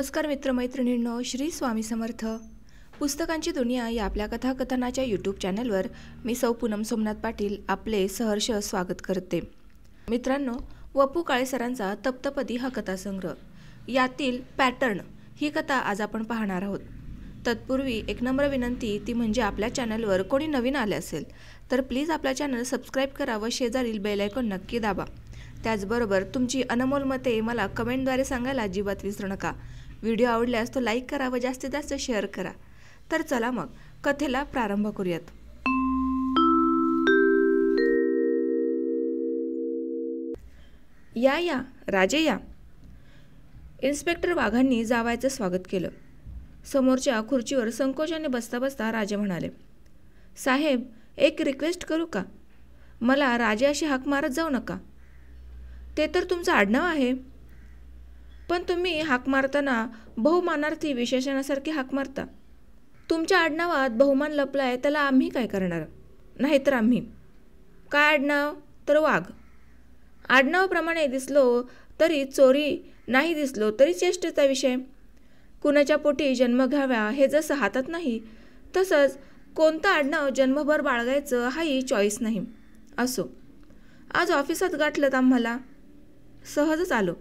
नमस्कार मित्रमैत्रिणींनो, श्री स्वामी समर्थ. पुस्तकांची दुनिया या आपल्या कथाकथनाच्या यूट्यूब चॅनलवर मी सौ पूनम सोमनाथ पाटील आपले सहर्ष स्वागत करते. मित्रांनो, वपू काळे सरांचा तप्तपदी हा कथासंग्रह यातील पॅटर्न ही कथा आज आपण पाहणार आहोत. तत्पूर्वी एक नम्र विनंती, ती म्हणजे आपल्या चॅनलवर कोणी नवीन आले असेल तर प्लीज आपला चॅनल सबस्क्राईब करा व शेजारील बेल आयकॉन नक्की दाबा. त्याचबरोबर तुमची अनमोल मते मला कमेंटद्वारे सांगायला अजिबात विसरू नका. व्हिडिओ आवडल्यास तो लाईक करा व जास्तीत जास्त शेअर करा. तर चला मग कथेला प्रारंभ करूयात. या या राजे या. इन्स्पेक्टर वाघांनी जावयाचं स्वागत केलं. समोरच्या खुर्चीवर संकोचाने बसता बसता राजे म्हणाले, साहेब, एक रिक्वेस्ट करू का? मला राजे अशी हाक मारत जाऊ नका. ते तर तुमचं आडनाव आहे. पण तुम्ही हाक मारताना बहुमानार्थी विशेषणासारखी हाक मारता. तुमच्या आडनावात बहुमान लपलाय, त्याला आम्ही काय करणार? नाहीतर आम्ही काय आडनाव? तर वाघ. आडनावाप्रमाणे दिसलो तरी चोरी, नाही दिसलो तरी चेष्टेचा विषय. कुणाच्या पोटी जन्म घ्यावा हे जसं हातात नाही, तसंच कोणतं आडनाव जन्मभर बाळगायचं हाही चॉईस नाही. असो, आज ऑफिसात गाठलं आम्हाला. सहजच आलो.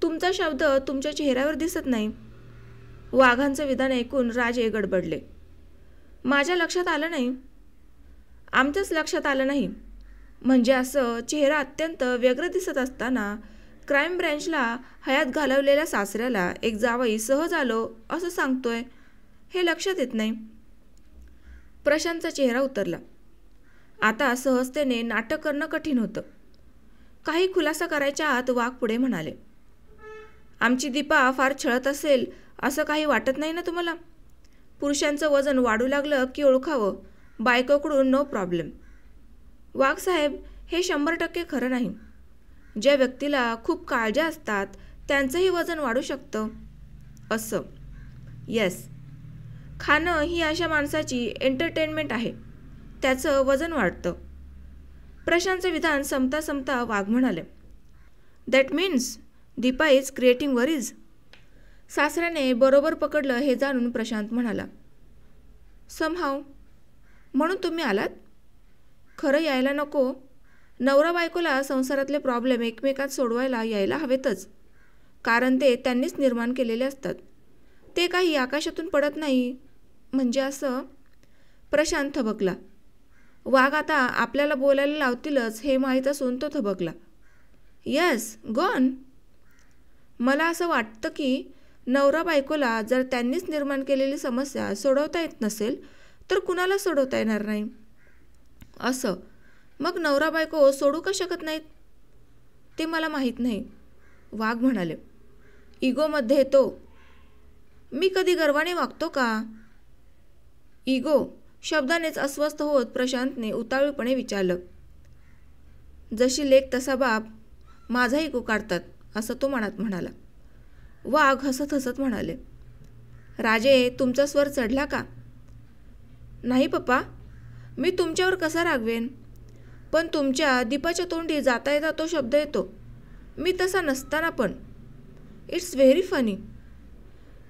तुमचा शब्द तुमच्या चेहऱ्यावर दिसत नाही. वाघांचं विधान ऐकून राजे गडबडले. माझ्या लक्षात आलं नाही. आमच्याच लक्षात आलं नाही. म्हणजे असं चेहरा अत्यंत व्यग्र दिसत असताना क्राईम ब्रँचला हयात घालवलेल्या सासऱ्याला एक जावई सहज आलो असं सांगतोय, हे लक्षात येत नाही. प्रशांतचा चेहरा उतरला. आता सहजतेने नाटक करणं कठीण होतं. काही खुलासा करायच्या आत वाघ पुढे म्हणाले, आमची दीपा फार छळत असेल असं काही वाटत नाही ना तुम्हाला? पुरुषांचं वजन वाढू लागलं की ओळखावं, बायकोकडून नो प्रॉब्लेम. वाघसाहेब, हे 100% खरं नाही. ज्या व्यक्तीला खूप काळज्या असतात त्यांचंही वजन वाढू शकतं. असं? येस. खाणं ही अशा माणसाची एंटरटेनमेंट आहे, त्याचं वजन वाढतं. प्रशांतचं विधान संपता संपता वाघ म्हणाले, that means Deepa is creating worries. सासऱ्याने बरोबर पकडलं हे जाणून प्रशांत म्हणाला, समहाव. म्हणून तुम्ही आलात? खरं यायला नको. नवरा बायकोला संसारातले प्रॉब्लेम एकमेकात सोडवायला यायला हवेतच, कारण ते त्यांनीच निर्माण केलेले असतात. ते काही आकाशातून पडत नाही. म्हणजे असं? प्रशांत थबकला. वाघ आता आपल्याला बोलायला लावतीलच हे माहीत असून तो थबकला. Yes, gone. मला असं वाटतं की नवरा बायकोला जर त्यांनीच निर्माण केलेली समस्या सोडवता येत नसेल तर कुणाला सोडवता येणार नाही. असं? मग नवरा बायको सोडू का शकत नाहीत? ते मला माहीत नाही. वाघ म्हणाले. इगोमध्ये येतो. मी कधी गर्वाने वागतो का? इगो शब्दानेच अस्वस्थ होत प्रशांतने उतावीळपणे विचारलं. जशी लेक तसा बाप, माझा इगो काढतात असं तो मनात म्हणाला. वाघ हसत हसत म्हणाले, राजे, तुमचा स्वर चढला का? नाही पप्पा, मी तुमच्यावर कसा रागवेन? पण तुमच्या दीपाच्या तोंडी जाता येता तो शब्द येतो. मी तसा नसताना पण. It's very funny.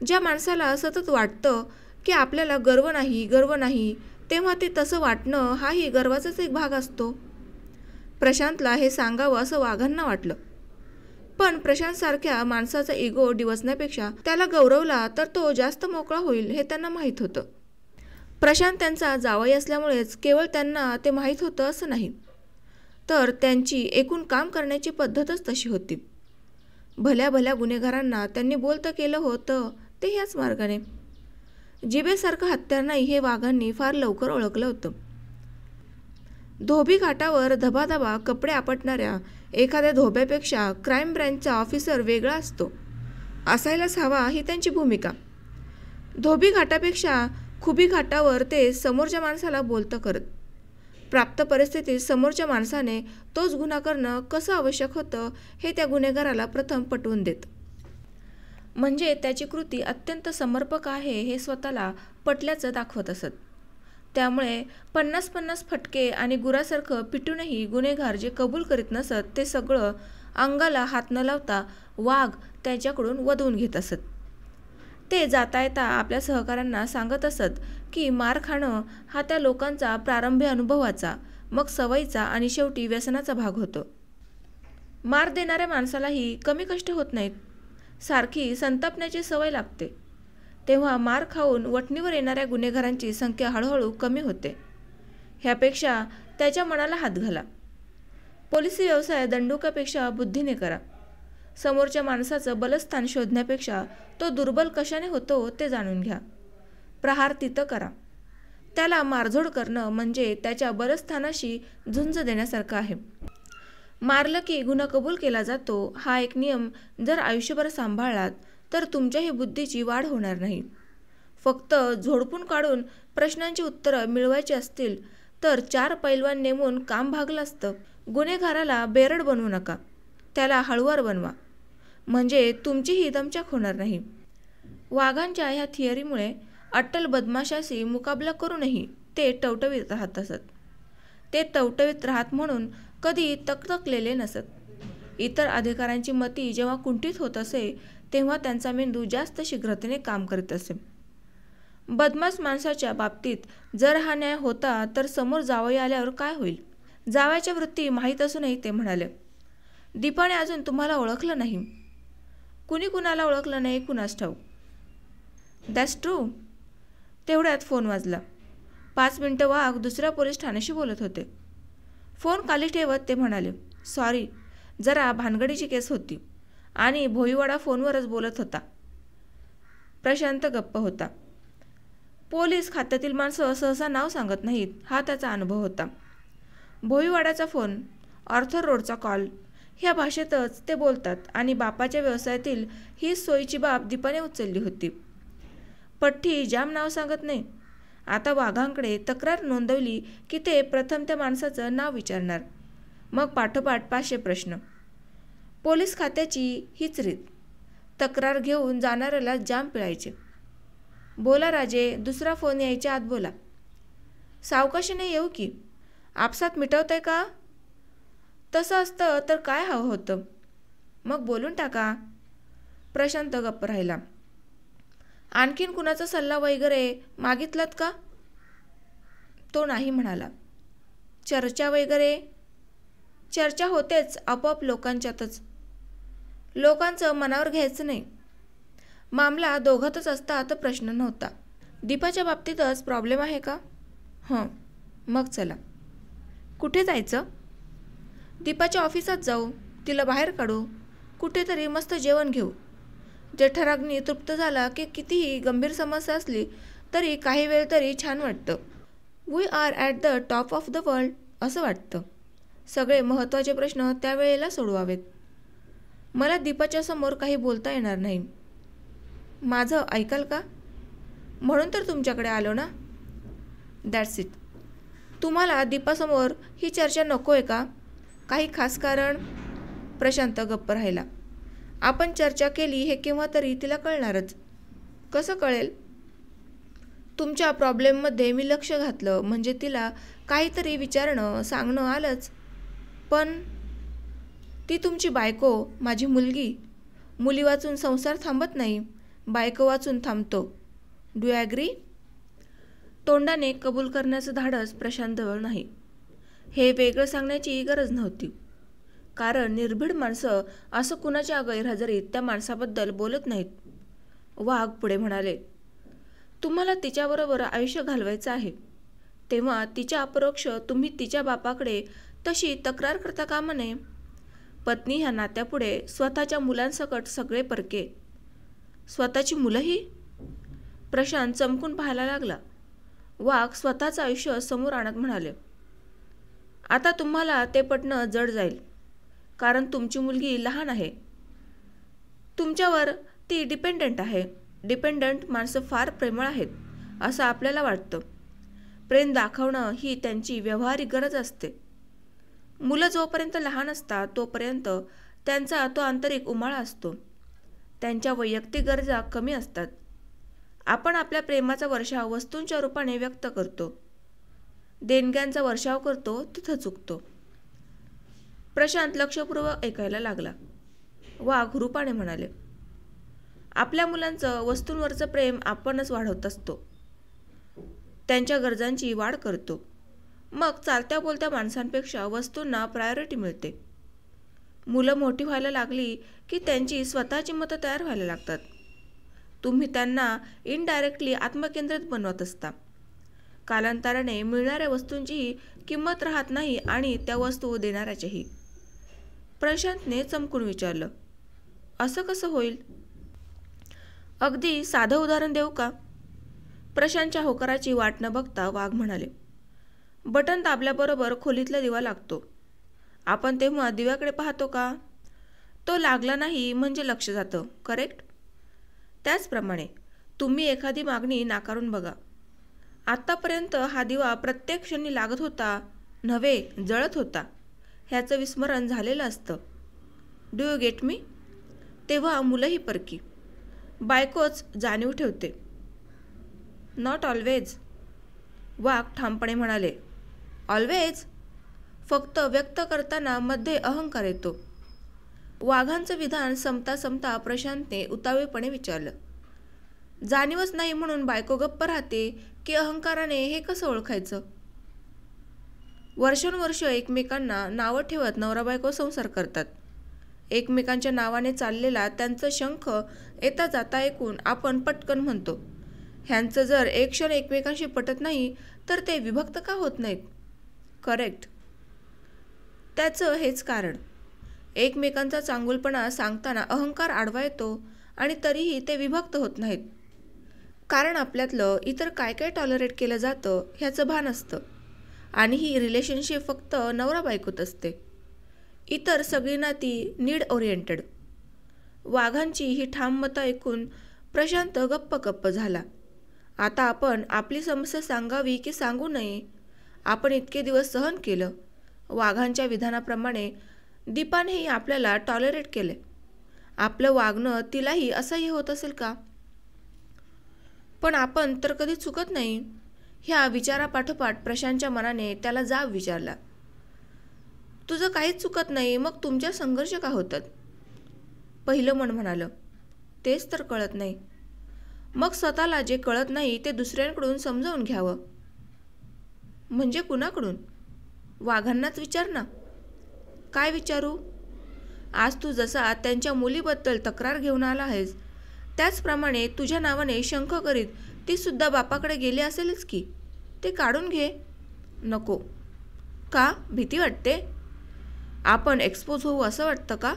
ज्या माणसाला सतत वाटतं की आपल्याला गर्व नाही, तेव्हा ते तसं वाटणं हाही गर्वाचाच एक भाग असतो. प्रशांतला हे सांगावं असं वाघांना वाटलं. पण प्रशांतसारख्या माणसाचा इगो डिवचण्यापेक्षा त्याला गौरवला तर तो जास्त मोकळा होईल हे त्यांना माहीत होतं. प्रशांत त्यांचा जावई असल्यामुळेच केवळ त्यांना ते माहीत होतं असं नाही, तर त्यांची एकूण काम करण्याची पद्धतच तशी होती. भल्या भल्या गुन्हेगारांना त्यांनी बोलतं केलं होतं ते ह्याच मार्गाने. जिभेसारखं हत्यार नाही हे वाघांनी फार लवकर ओळखलं होतं. धोबी घाटावर धबाधबा कपडे आपटणाऱ्या एखाद्या धोब्यापेक्षा क्राईम ब्रँचचा ऑफिसर वेगळा असतो, असायलाच हवा ही त्यांची भूमिका. धोबी घाटापेक्षा खुबी घाटावर ते समोरच्या माणसाला बोलतं करत. प्राप्त परिस्थितीत समोरच्या माणसाने तोच गुन्हा करणं कसं आवश्यक होतं हे त्या गुन्हेगाराला प्रथम पटवून देत. म्हणजे त्याची कृती अत्यंत समर्पक आहे हे स्वतःला पटल्याचं दाखवत असत. त्यामुळे 50-50 फटके आणि गुरासारखं पिटूनही गुन्हेगार जे कबूल करीत नसत ते सगळं अंगाला हात न लावता वाघ त्याच्याकडून वदवून घेत असत. ते जाता येता आपल्या सहकाऱ्यांना सांगत असत की मार खाणं हा त्या लोकांचा प्रारंभी अनुभवाचा, मग सवयीचा आणि शेवटी व्यसनाचा भाग होतो. मार देणाऱ्या माणसालाही कमी कष्ट होत नाहीत. सारखी संतापण्याची सवय लागते. तेव्हा मार खाऊन वठणीवर येणाऱ्या गुन्हेगारांची संख्या हळूहळू कमी होते. ह्यापेक्षा त्याच्या मनाला हात घाला. पोलिसी व्यवसाय दंडुकापेक्षा बुद्धीने करा. समोरच्या माणसाचं बलस्थान शोधण्यापेक्षा तो दुर्बल कशाने होतो ते जाणून घ्या. प्रहार तिथं करा. त्याला मारझोड करणं म्हणजे त्याच्या बलस्थानाशी झुंज देण्यासारखं आहे. मारलं की गुन्हा कबूल केला जातो हा एक नियम जर आयुष्यभर सांभाळलात तर तुमच्याही बुद्धीची वाढ होणार नाही. फक्त झोडपून काढून प्रश्नांची उत्तरं मिळवायची असतील तर 4 पैलवान नेमून काम भागलं असतं. गुन्हेगाराला बेरड बनवू नका. त्याला हळुवार बनवा. म्हणजे तुमचीही दमछाक होणार नाही. वाघांच्या ह्या थिअरीमुळे अट्टल बदमाशाशी मुकाबला करूनही ते टवटवीत राहत असत. ते टवटवीत राहत म्हणून कधी तकतकलेले नसत. इतर अधिकाऱ्यांची मती जेव्हा कुंठित होत असे तेव्हा त्यांचा मेंदू जास्त शीघ्रतेने काम करीत असे. बदमाश माणसाच्या बाबतीत जर हा न्याय होता तर समोर जावई आल्यावर काय होईल? जावयाच्या वृत्ती माहीत असूनही ते म्हणाले, दीपाने अजून तुम्हाला ओळखलं नाही. कुणी कुणाला ओळखलं नाही कुणास ठाऊक. That's true. तेवढ्यात फोन वाजला. 5 मिनिटं वाघ दुसऱ्या पोलीस ठाण्याशी बोलत होते. फोन खाली ठेवत ते म्हणाले, सॉरी, जरा भानगडीची केस होती आणि भोईवाडा फोनवरच बोलत होता. प्रशांत गप्प होता. पोलीस खात्यातील माणसं सहसा नाव सांगत नाहीत हा त्याचा अनुभव होता. भोईवाड्याचा फोन, ऑर्थर रोडचा कॉल ह्या भाषेतच ते बोलतात आणि बापाच्या व्यवसायातील ही सोयीची बाब दीपाने उचलली होती. पठ्ठी जाम नाव सांगत नाही. आता वाघांकडे तक्रार नोंदवली की ते प्रथम त्या माणसाचं नाव विचारणार, मग पाठोपाठ 500 प्रश्न. पोलीस खात्याची हीच रीत. तक्रार घेऊन जाणाऱ्याला जाम पिळायचे. बोला राजे, दुसरा फोन यायच्या आत बोला. सावकाशीने येऊ की, आपसात मिटवताय का? तसं असतं तर काय हवं होतं? मग बोलून टाका. प्रशांत गप्प राहिला. आणखीन कुणाचा सल्ला वगैरे मागितलात का? तो नाही म्हणाला. चर्चा वगैरे? चर्चा होतेच आपोआप लोकांच्यातच. लोकांचं मनावर घ्यायचं नाही. मामला दोघातच असता तर प्रश्न नव्हता. दीपाच्या बाबतीतच प्रॉब्लेम आहे का? हं, मग चला. कुठे जायचं? दीपाच्या ऑफिसात जाऊ. तिला बाहेर काढू. कुठेतरी मस्त जेवण घेऊ. जेठाराग्नी तृप्त झाला की कितीही गंभीर समस्या असली तरी काही वेळ तरी छान वाटतं. We are at the top of the world असं वाटतं. सगळे महत्त्वाचे प्रश्न त्यावेळेला सोडवावेत. मला दीपाच्या समोर काही बोलता येणार नाही. माझं ऐकाल का? म्हणून तर तुमच्याकडे आलो ना. That's it. तुम्हाला दीपासमोर ही चर्चा नको आहे का? काही खास कारण? प्रशांत गप्प राहिला. आपण चर्चा केली हे केव्हा तरी तिला कळणारच. कसं कळेल? तुमच्या प्रॉब्लेममध्ये मी लक्ष घातलं म्हणजे तिला काहीतरी विचारणं सांगणं आलंच. पण ती तुमची बायको, माझी मुलगी. मुली वाचून संसार थांबत नाही, बायको वाचून थांबतो. Do you agree? तोंडाने कबूल करण्याचं धाडस प्रशांतजवळ नाही. हे वेगळं सांगण्याची गरज नव्हती. कारण निर्भीड माणसं असं कुणाच्या गैरहजेरीत त्या माणसाबद्दल बोलत नाहीत. वाघ पुढे म्हणाले, तुम्हाला तिच्याबरोबर आयुष्य घालवायचं आहे तेव्हा तिच्या अपरोक्ष तुम्ही तिच्या बापाकडे तशी तक्रार करता कामा नये. पत्नी ह्या नात्यापुढे स्वतःच्या मुलांसकट सगळे परके. स्वतःची मुलंही? प्रशांत चमकून पाहायला लागला. वाघ स्वतःचं आयुष्य समोर आणत म्हणाले, आता तुम्हाला ते पटणं जड जाईल. कारण तुमची मुलगी लहान आहे. तुमच्यावर ती डिपेंडंट आहे. डिपेंडंट माणसं फार प्रेमळ आहेत असं आपल्याला वाटतं. प्रेम दाखवणं ही त्यांची व्यावहारिक गरज असते. मुलं जोपर्यंत लहान असतात तोपर्यंत त्यांचा तो आंतरिक उमाळा असतो. त्यांच्या वैयक्तिक गरजा कमी असतात. आपण आपल्या प्रेमाचा वर्षाव वस्तूंच्या रूपाने व्यक्त करतो. देणग्यांचा वर्षाव करतो तिथं चुकतो. प्रशांत लक्षपूर्वक ऐकायला लागला. वाघ रूपाने म्हणाले, आपल्या मुलांचं वस्तूंवरचं प्रेम आपणच वाढवत असतो, त्यांच्या गरजांची वाढ करतो. मग चालत्या बोलत्या माणसांपेक्षा वस्तूंना प्रायोरिटी मिळते. मुलं मोठी व्हायला लागली की त्यांची स्वतःची मतं तयार व्हायला लागतात. तुम्ही त्यांना इनडायरेक्टली आत्मकेंद्रित बनवत असता. कालांतराने मिळणाऱ्या वस्तूंचीही किंमत राहत नाही आणि त्या वस्तू देणाऱ्याच्याही. प्रशांतने चमकून विचारलं, असं कसं होईल? अगदी साधं उदाहरण देऊ का? प्रशांतच्या होकाराची वाट न बघता वाघ म्हणाले, बटन दाबल्याबरोबर खोलीतला दिवा लागतो. आपण तेव्हा दिव्याकडे पाहतो का? तो लागला नाही म्हणजे लक्ष जातं, करेक्ट? त्याचप्रमाणे तुम्ही एखादी मागणी नाकारून बघा. आत्तापर्यंत हा दिवा प्रत्येक क्षणी लागत होता नव्हे, जळत होता, ह्याचं विस्मरण झालेलं असतं. Do you get me? तेव्हा मुलंही परकी. बायकोच जाणीव ठेवते. नॉट ऑलवेज, वाघ ठामपणे म्हणाले. ऑलवेज? फक्त व्यक्त करताना मध्ये अहंकार येतो. वाघांचं विधान संपता संपता प्रशांतने उतावीळपणे विचारलं, जाणीवच नाही म्हणून बायको गप्प राहते की अहंकाराने हे कसं ओळखायचं? वर्षानुवर्ष एकमेकांना नावं ठेवत नवरा बायको संसार करतात. एकमेकांच्या नावाने चाललेला त्यांचं शंख येता जाता ऐकून आपण पटकन म्हणतो, ह्यांचं जर एक क्षण एकमेकांशी पटत नाही तर ते विभक्त का होत नाहीत? करेक्ट. त्याचं हेच कारण. एकमेकांचा चांगुलपणा सांगताना अहंकार आडवा येतो आणि तरीही ते विभक्त होत नाहीत. कारण आपल्यातलं इतर काय काय टॉलरेट केलं जातं ह्याचं भान असतं आणि ही रिलेशनशिप फक्त नवरा बायकोत असते. इतर सगळी नाती नीड ओरिएंटेड. वाघांची ही ठाम मतं ऐकून प्रशांत गप्प झाला. आता आपण आपली समस्या सांगावी की सांगू नये? आपण इतके दिवस सहन केलं. वाघांच्या विधानाप्रमाणे दीपानेही आपल्याला टॉलरेट केले. आपलं वागणं तिलाही असह्य होत असेल का? पण आपण तर कधी चुकत नाही. ह्या विचारापाठोपाठ प्रशांतच्या मनाने त्याला जाब विचारला, तुझं काहीच चुकत नाही, मग तुमच्या संघर्ष का होतात? पहिलं मन म्हणालं, तेच तर कळत नाही. मग स्वतःला जे कळत नाही ते दुसऱ्यांकडून समजावून घ्यावं. म्हणजे कुणाकडून? वाघांनाच विचार ना. काय विचारू? आज तू जसा त्यांच्या मुलीबद्दल तक्रार घेऊन आला आहेस त्याचप्रमाणे तुझ्या नावाने शंख करीत ती सुद्धा बापाकडे गेली असेलच की. ते काढून घे. नको. का? भीती वाटते? आपण एक्सपोज होऊ असं वाटतं का?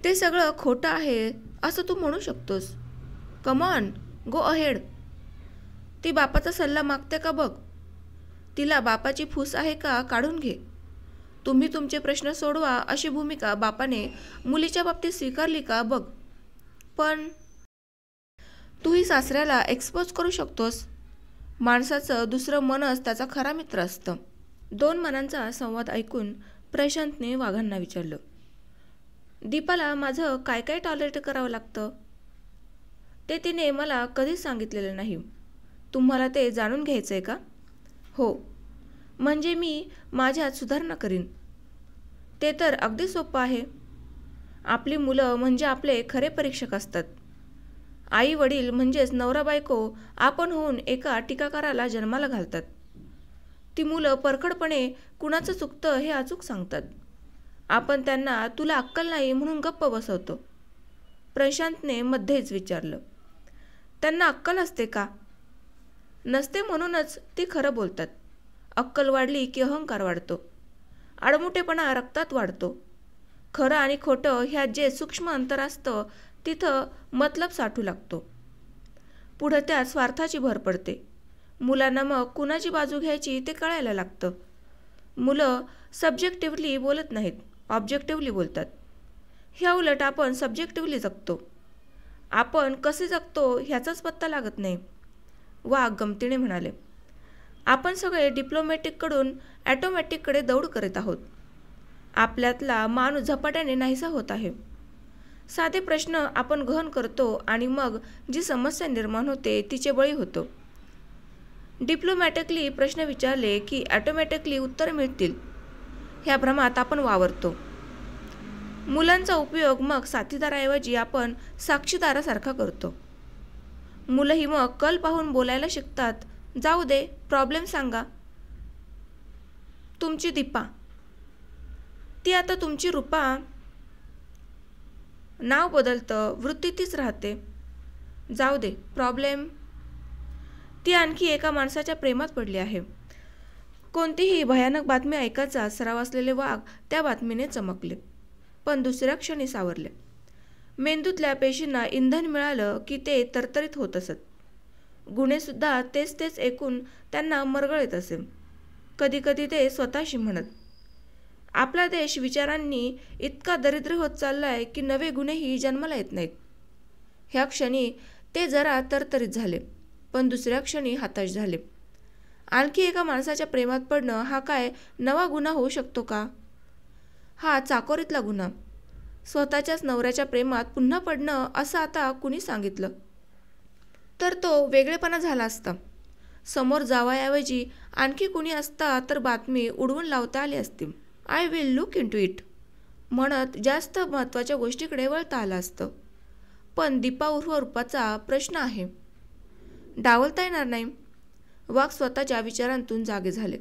ते सगळं खोटं आहे असं तू म्हणू शकतोस. Come on, go ahead. ती बापाचा सल्ला मागते का बघ. तिला बापाची फूस आहे का काढून घे. तुम्ही तुमचे प्रश्न सोडवा अशी भूमिका बापाने मुलीच्या बाबतीत स्वीकारली का बघ. पण तूही सासऱ्याला एक्सपोज करू शकतोस. माणसाचं दुसरं मनच त्याचा खरा मित्र असतं. दोन मनांचा संवाद ऐकून प्रशांतने वाघांना विचारलं, दीपाला माझं काय काय टॉलरेट करावं लागतं? ते तिने मला कधीच सांगितलेलं नाही. तुम्हाला ते जाणून घ्यायचं आहे का? हो. म्हणजे मी माझ्यात सुधारणा करीन. ते तर अगदी सोपं आहे. आपली मुलं म्हणजे आपले खरे परीक्षक असतात. आई वडील म्हणजेच नवरा बायको आपण होऊन एका टीकाकाराला जन्माला घालतात. ती मुलं परखडपणे कुणाचं चुकतं हे अचूक सांगतात. आपण त्यांना तुला अक्कल नाही म्हणून गप्प बसवतो. प्रशांतने मध्येच विचारलं, त्यांना अक्कल असते का? नसते म्हणूनच ती खरं बोलतात. अक्कल वाढली की अहंकार वाढतो. आडमुठेपणा रक्तात वाढतो. खरं आणि खोटं ह्यात जे सूक्ष्म अंतर असतं तिथं मतलब साठू लागतो. पुढं त्यात स्वार्थाची भर पडते. मुलांना मग कुणाची बाजू घ्यायची ते कळायला लागतं. मुलं सब्जेक्टिव्हली बोलत नाहीत, ऑब्जेक्टिव्हली बोलतात. ह्या उलट आपण सब्जेक्टिव्हली जगतो. आपण कसे जगतो ह्याचाच पत्ता लागत नाही. वाघ गमतीने म्हणाले, आपण सगळे डिप्लोमॅटिककडून ॲटोमॅटिककडे दौड करीत आहोत. आपल्यातला माणूस झपाट्याने नाहीसा होत आहे. साधे प्रश्न आपण गहन करतो आणि मग जी समस्या निर्माण होते तिचे बळी होतो. डिप्लोमॅटिकली प्रश्न विचारले की ॲटोमॅटिकली उत्तर मिळतील ह्या भ्रमात आपण वावरतो. मुलांचा उपयोग मग साथीदाराऐवजी आपण साक्षीदारासारखा करतो. मुलंही मग कल पाहून बोलायला शिकतात. जाऊ दे, प्रॉब्लेम सांगा. तुमची दीपा, ती आता तुमची रूपा. नाव बदलतं, वृत्ती तीच राहते. जाऊ दे, प्रॉब्लेम. ती आणखी एका माणसाच्या प्रेमात पडली आहे. कोणतीही भयानक बातमी ऐकायचा सराव असलेले वाघ त्या बातमीने चमकले, पण दुसऱ्या क्षणी सावरले. मेंदूतल्या पेशींना इंधन मिळालं की ते तरतरीत होत असत. गुन्हेसुद्धा तेच तेच ऐकून त्यांना मरगळ येत असे. कधीकधी ते स्वतःशी म्हणत, आपला देश विचारांनी इतका दरिद्र होत चाललाय की नवे गुन्हेही जन्माला येत नाहीत. ह्या क्षणी ते जरा तरतरीत झाले, पण दुसऱ्या क्षणी हताश झाले. आणखी एका माणसाच्या प्रेमात पडणं हा काय नवा गुन्हा होऊ शकतो का? हा चाकोरीतला गुन्हा. स्वतःच्याच नवऱ्याच्या प्रेमात पुन्हा पडणं असं आता कुणी सांगितलं तर तो वेगळेपणा झाला असता. समोर जावायऐवजी आणखी कुणी असता तर बातमी उडवून लावता आली असती. I will look into it म्हणत जास्त महत्त्वाच्या गोष्टीकडे वळता आलं असतं. पण दीपा उर्फ रूपाचा प्रश्न आहे. डावलता येणार नाही. वाघ स्वतःच्या विचारांतून जागे झाले.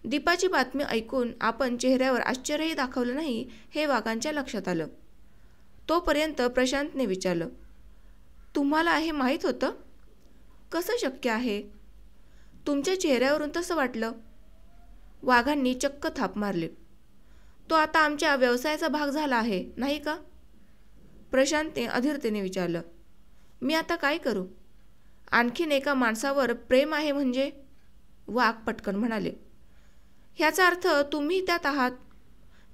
दीपाची बातमी ऐकून आपण चेहऱ्यावर आश्चर्यही दाखवलं नाही हे वाघांच्या लक्षात आलं. तोपर्यंत प्रशांतने विचारलं, तुम्हाला हे माहीत होतं? कसं शक्य आहे? तुमच्या चेहऱ्यावरून तसं वाटलं. वाघांनी चक्क थाप मारले. तो आता आमच्या व्यवसायाचा भाग झाला आहे, नाही का? प्रशांतने अधीरतेने विचारलं. मी आता काय करू? आणखीन एका माणसावर प्रेम आहे म्हणजे? वाघ पटकन म्हणाले. ह्याचा अर्थ तुम्ही त्यात आहात.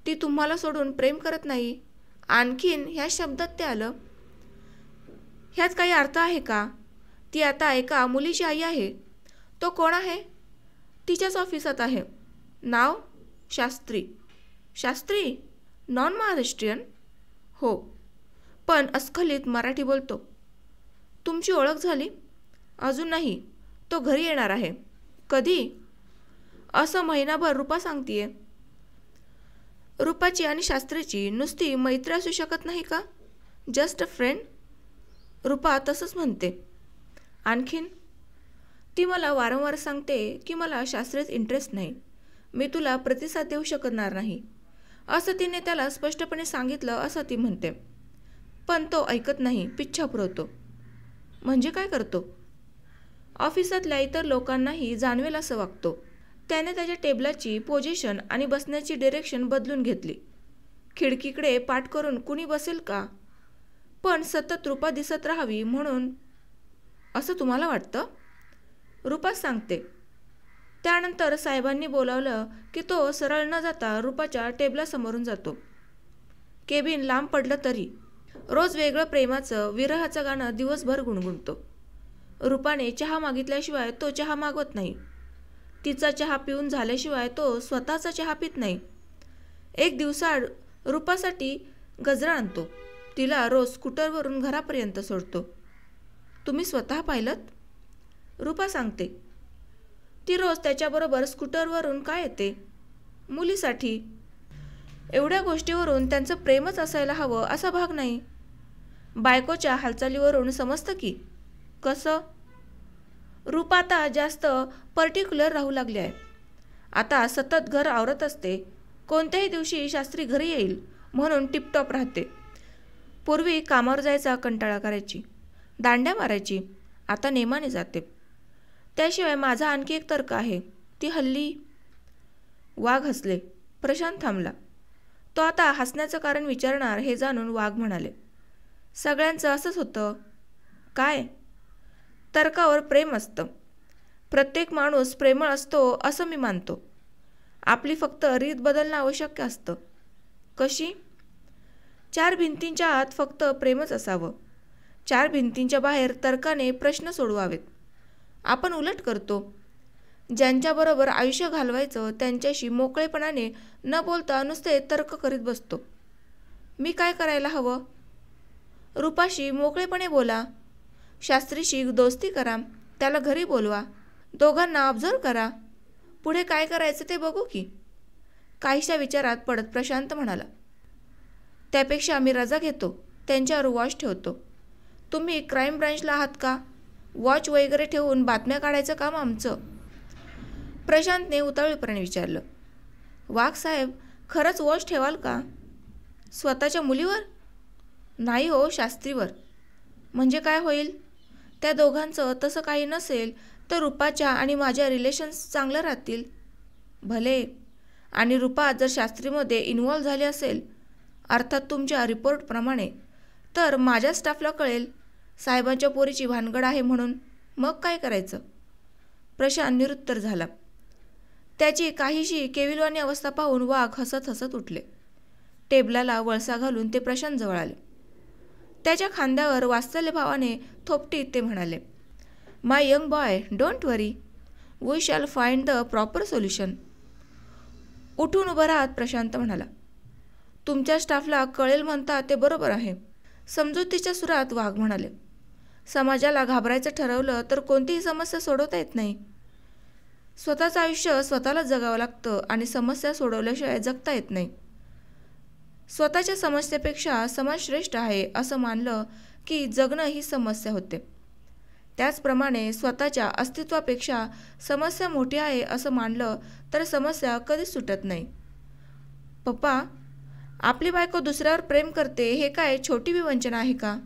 ती तुम्हाला सोडून प्रेम करत नाही. आणखीन ह्या शब्दात ते आलं. ह्यात काही अर्थ आहे का? ती आता एका मुलीची आई आहे. तो कोण आहे? तिच्याच ऑफिसात आहे. नाव? शास्त्री. शास्त्री? नॉन महाराष्ट्रीयन? हो, पण अस्खलित मराठी बोलतो. तुमची ओळख झाली? अजून नाही. तो घरी येणार आहे. कधी? असं महिनाभर रूपा सांगतीये. रूपाची आणि शास्त्रीची नुसती मैत्री असू शकत नाही का? Just a friend? रूपा तसंच म्हणते. आणखीन? ती मला वारंवार सांगते की मला शास्त्रीत इंटरेस्ट नाही. मी तुला प्रतिसाद देऊ शकणार नाही असं तिने त्याला स्पष्टपणे सांगितलं असं ती म्हणते. पण तो ऐकत नाही, पिच्छा पुरवतो. म्हणजे काय करतो? ऑफिसातल्या इतर लोकांनाही जाणवेल असं वागतो. त्याने त्याच्या टेबलाची पोझिशन आणि बसण्याची डिरेक्शन बदलून घेतली. खिडकीकडे पाठ करून कुणी बसेल का? पण सतत रूपा दिसत राहावी म्हणून असं तुम्हाला वाटतं? रूपा सांगते. त्यानंतर साहेबांनी बोलावलं की तो सरळ न जाता रूपाच्या टेबलासमोरून जातो. केबिन लांब पडलं तरी रोज वेगळं प्रेमाचं विरहाचं गाणं दिवसभर गुणगुणतो. रूपाने चहा मागितल्याशिवाय तो चहा मागवत नाही. तिचा चहा पिऊन झाल्याशिवाय तो स्वतःचा चहा पित नाही. एक दिवसाआड रूपासाठी गजरा आणतो. तिला रोज स्कूटरवरून घरापर्यंत सोडतो. तुम्ही स्वतः पाहिलंत? रूपा सांगते. ती रोज त्याच्याबरोबर स्कूटरवरून का येते? मुलीसाठी. एवढ्या गोष्टीवरून त्यांचं प्रेमच असायला हवं असा भाग नाही. बायकोच्या हालचालीवरून समजतं की. कसं? रूपा आता जास्त पर्टिक्युलर राहू लागली आहे. आता सतत घर आवरत असते. कोणत्याही दिवशी शास्त्री घरी येईल म्हणून टिपटॉप राहते. पूर्वी कामावर जायचा कंटाळा करायची, दांड्या मारायची. आता नेमाने जाते. त्याशिवाय माझा आणखी एक तर्क आहे. ती हल्ली. वाघ हसले. प्रशांत थांबला. तो आता हसण्याचं कारण विचारणार हे जाणून वाघ म्हणाले, सगळ्यांचं असंच होतं. काय? तर्कावर प्रेम असतं. प्रत्येक माणूस प्रेमळ असतो असं मी मानतो. आपली फक्त रीत बदलणं आवश्यक असतं. कशी? 4 भिंतींच्या आत फक्त प्रेमच असावं. 4 भिंतींच्या बाहेर तर्काने प्रश्न सोडवावेत. आपण उलट करतो. ज्यांच्याबरोबर आयुष्य घालवायचं त्यांच्याशी मोकळेपणाने न बोलता नुसते तर्क करीत बसतो. मी काय करायला हवं? रूपाशी मोकळेपणे बोला. शास्त्रीशी दोस्ती करा. त्याला घरी बोलवा. दोघांना ऑब्झर्व करा. पुढे काय करायचं ते बघू की. काहीशा विचारात पडत प्रशांत म्हणाला, त्यापेक्षा मी रजा घेतो, त्यांच्यावर वॉच ठेवतो. तुम्ही क्राईम ब्रँचला आहात का? वॉच वगैरे ठेवून बातम्या काढायचं काम आमचं. प्रशांतने उतावळीपणे विचारलं. वाघ साहेब, खरंच वॉच ठेवाल का? स्वतःच्या मुलीवर? नाही हो, शास्त्रीवर. म्हणजे काय होईल? त्या दोघांचं तसं काही नसेल तर रूपाच्या आणि माझ्या रिलेशन्स चांगलं राहतील. भले. आणि रूपा जर शास्त्रीमध्ये इन्व्हॉल्व झाली असेल, अर्थात तुमच्या रिपोर्टप्रमाणे, तर माझ्या स्टाफला कळेल साहेबांच्या पोरीची भानगड आहे म्हणून. मग काय करायचं? प्रशांत निरुत्तर झाला. त्याची काहीशी केविलवाणी अवस्था पाहून वाघ हसत हसत उठले. टेबलाला वळसा घालून ते प्रशांतजवळ आले. त्याच्या खांद्यावर वात्सल्यभावाने थोपटीत ते म्हणाले, my young boy, don't worry, we shall find the proper solution. उठून उभं राहत प्रशांत म्हणाला, तुमच्या स्टाफला कळेल म्हणता ते बरोबर आहे. समजुतीच्या सुरात वाघ म्हणाले, समाजाला घाबरायचं ठरवलं तर कोणतीही समस्या सोडवता येत नाही. स्वतःचं आयुष्य स्वतःलाच जगावं लागतं आणि समस्या सोडवल्याशिवाय जगता येत नाही. स्वतःच्या समस्येपेक्षा समाज श्रेष्ठ आहे असं मानलं की जगणं ही समस्या होते. त्याचप्रमाणे स्वतःच्या अस्तित्वापेक्षा समस्या मोठी आहे असं मानलं तर समस्या कधीच सुटत नाही. पप्पा, आपली बायको दुसऱ्यावर प्रेम करते हे काय छोटी विवंचना आहे का?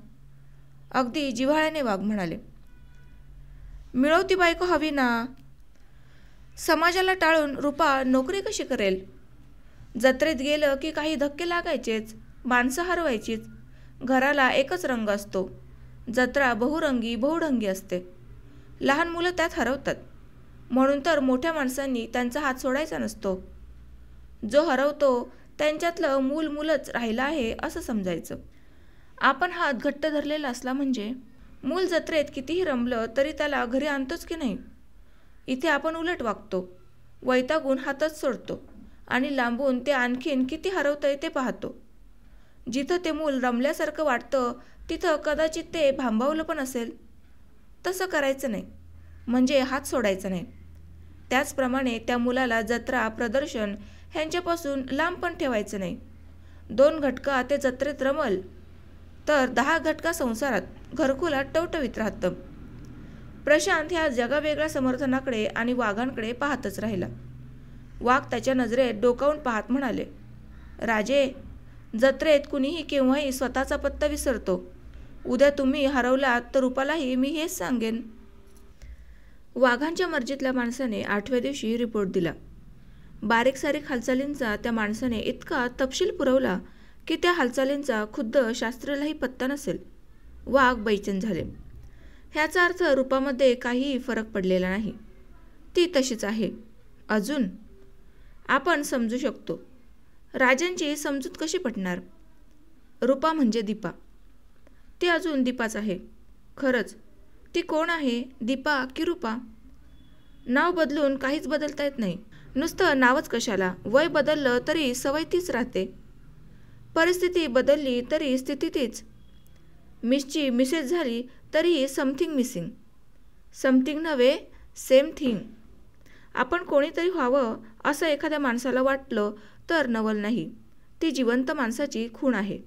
अगदी जिव्हाळ्याने वाघ म्हणाले. मिळवती बायको हवी ना. समाजाला टाळून रूपा नोकरी कशी करेल? जत्रेत गेलं की काही धक्के लागायचेच, माणसं हरवायचीच. घराला एकच रंग असतो. जत्रा बहुरंगी बहुढंगी असते. लहान मुलं त्यात हरवतात. म्हणून तर मोठ्या माणसांनी त्यांचा हात सोडायचा नसतो. जो हरवतो त्यांच्यातलं मूलच राहिलं आहे असं समजायचं. आपण हात घट्ट धरलेला असला म्हणजे मूल जत्रेत कितीही रमलं तरी त्याला घरी आणतोच की नाही. इथे आपण उलट वागतो. वैतागून हातच सोडतो आणि लांबून ते आणखीन किती हरवतंय ते पाहतो. जिथं ते मूल रमल्यासारखं वाटतं तिथं कदाचित ते भांबावलं पण असेल. तसं करायचं नाही, म्हणजे हात सोडायचा नाही. त्याचप्रमाणे त्या मुलाला जत्रा, प्रदर्शन ह्यांच्यापासून लांब पण ठेवायचं नाही. 2 घटका ते जत्रेत रमल तर 10 घटका संसारात घरकुलात टवटवीत राहतं. प्रशांत ह्या जगावेगळ्या समर्थनाकडे आणि वाघांकडे पाहतच राहिला. वाघ त्याच्या नजरेत डोकावून पाहत म्हणाले, राजे, जत्रेत कुणीही केव्हाही स्वतःचा पत्ता विसरतो. उद्या तुम्ही हरवलात तर रूपालाही मी हेच सांगेन. वाघांच्या मर्जीतल्या माणसाने 8व्या दिवशी रिपोर्ट दिला. बारीक सारीक हालचालींचा त्या माणसाने इतका तपशील पुरवला की त्या हालचालींचा खुद्द शास्त्रीलाही पत्ता नसेल. वाघ बैचेन झाले. ह्याचा अर्थ रूपामध्ये काहीही फरक पडलेला नाही. ती तशीच आहे अजून. आपण समजू शकतो. राजांची समजूत कशी पटणार? रूपा म्हणजे दीपा. ती अजून दीपाच आहे. खरंच ती कोण आहे, दीपा की रूपा? नाव बदलून काहीच बदलता येत नाही. नुसतं नावच कशाला? वय बदललं तरी सवय तीच राहते. परिस्थिती बदलली तरी स्थिती तीच. मिसची मिसेस झाली तरीही समथिंग मिसिंग. समथिंग नव्हे, सेम थिंग. आपण कोणीतरी व्हावं असं एखाद्या माणसाला वाटलं तर नवल नाही. ती जिवंत माणसाची खूण आहे.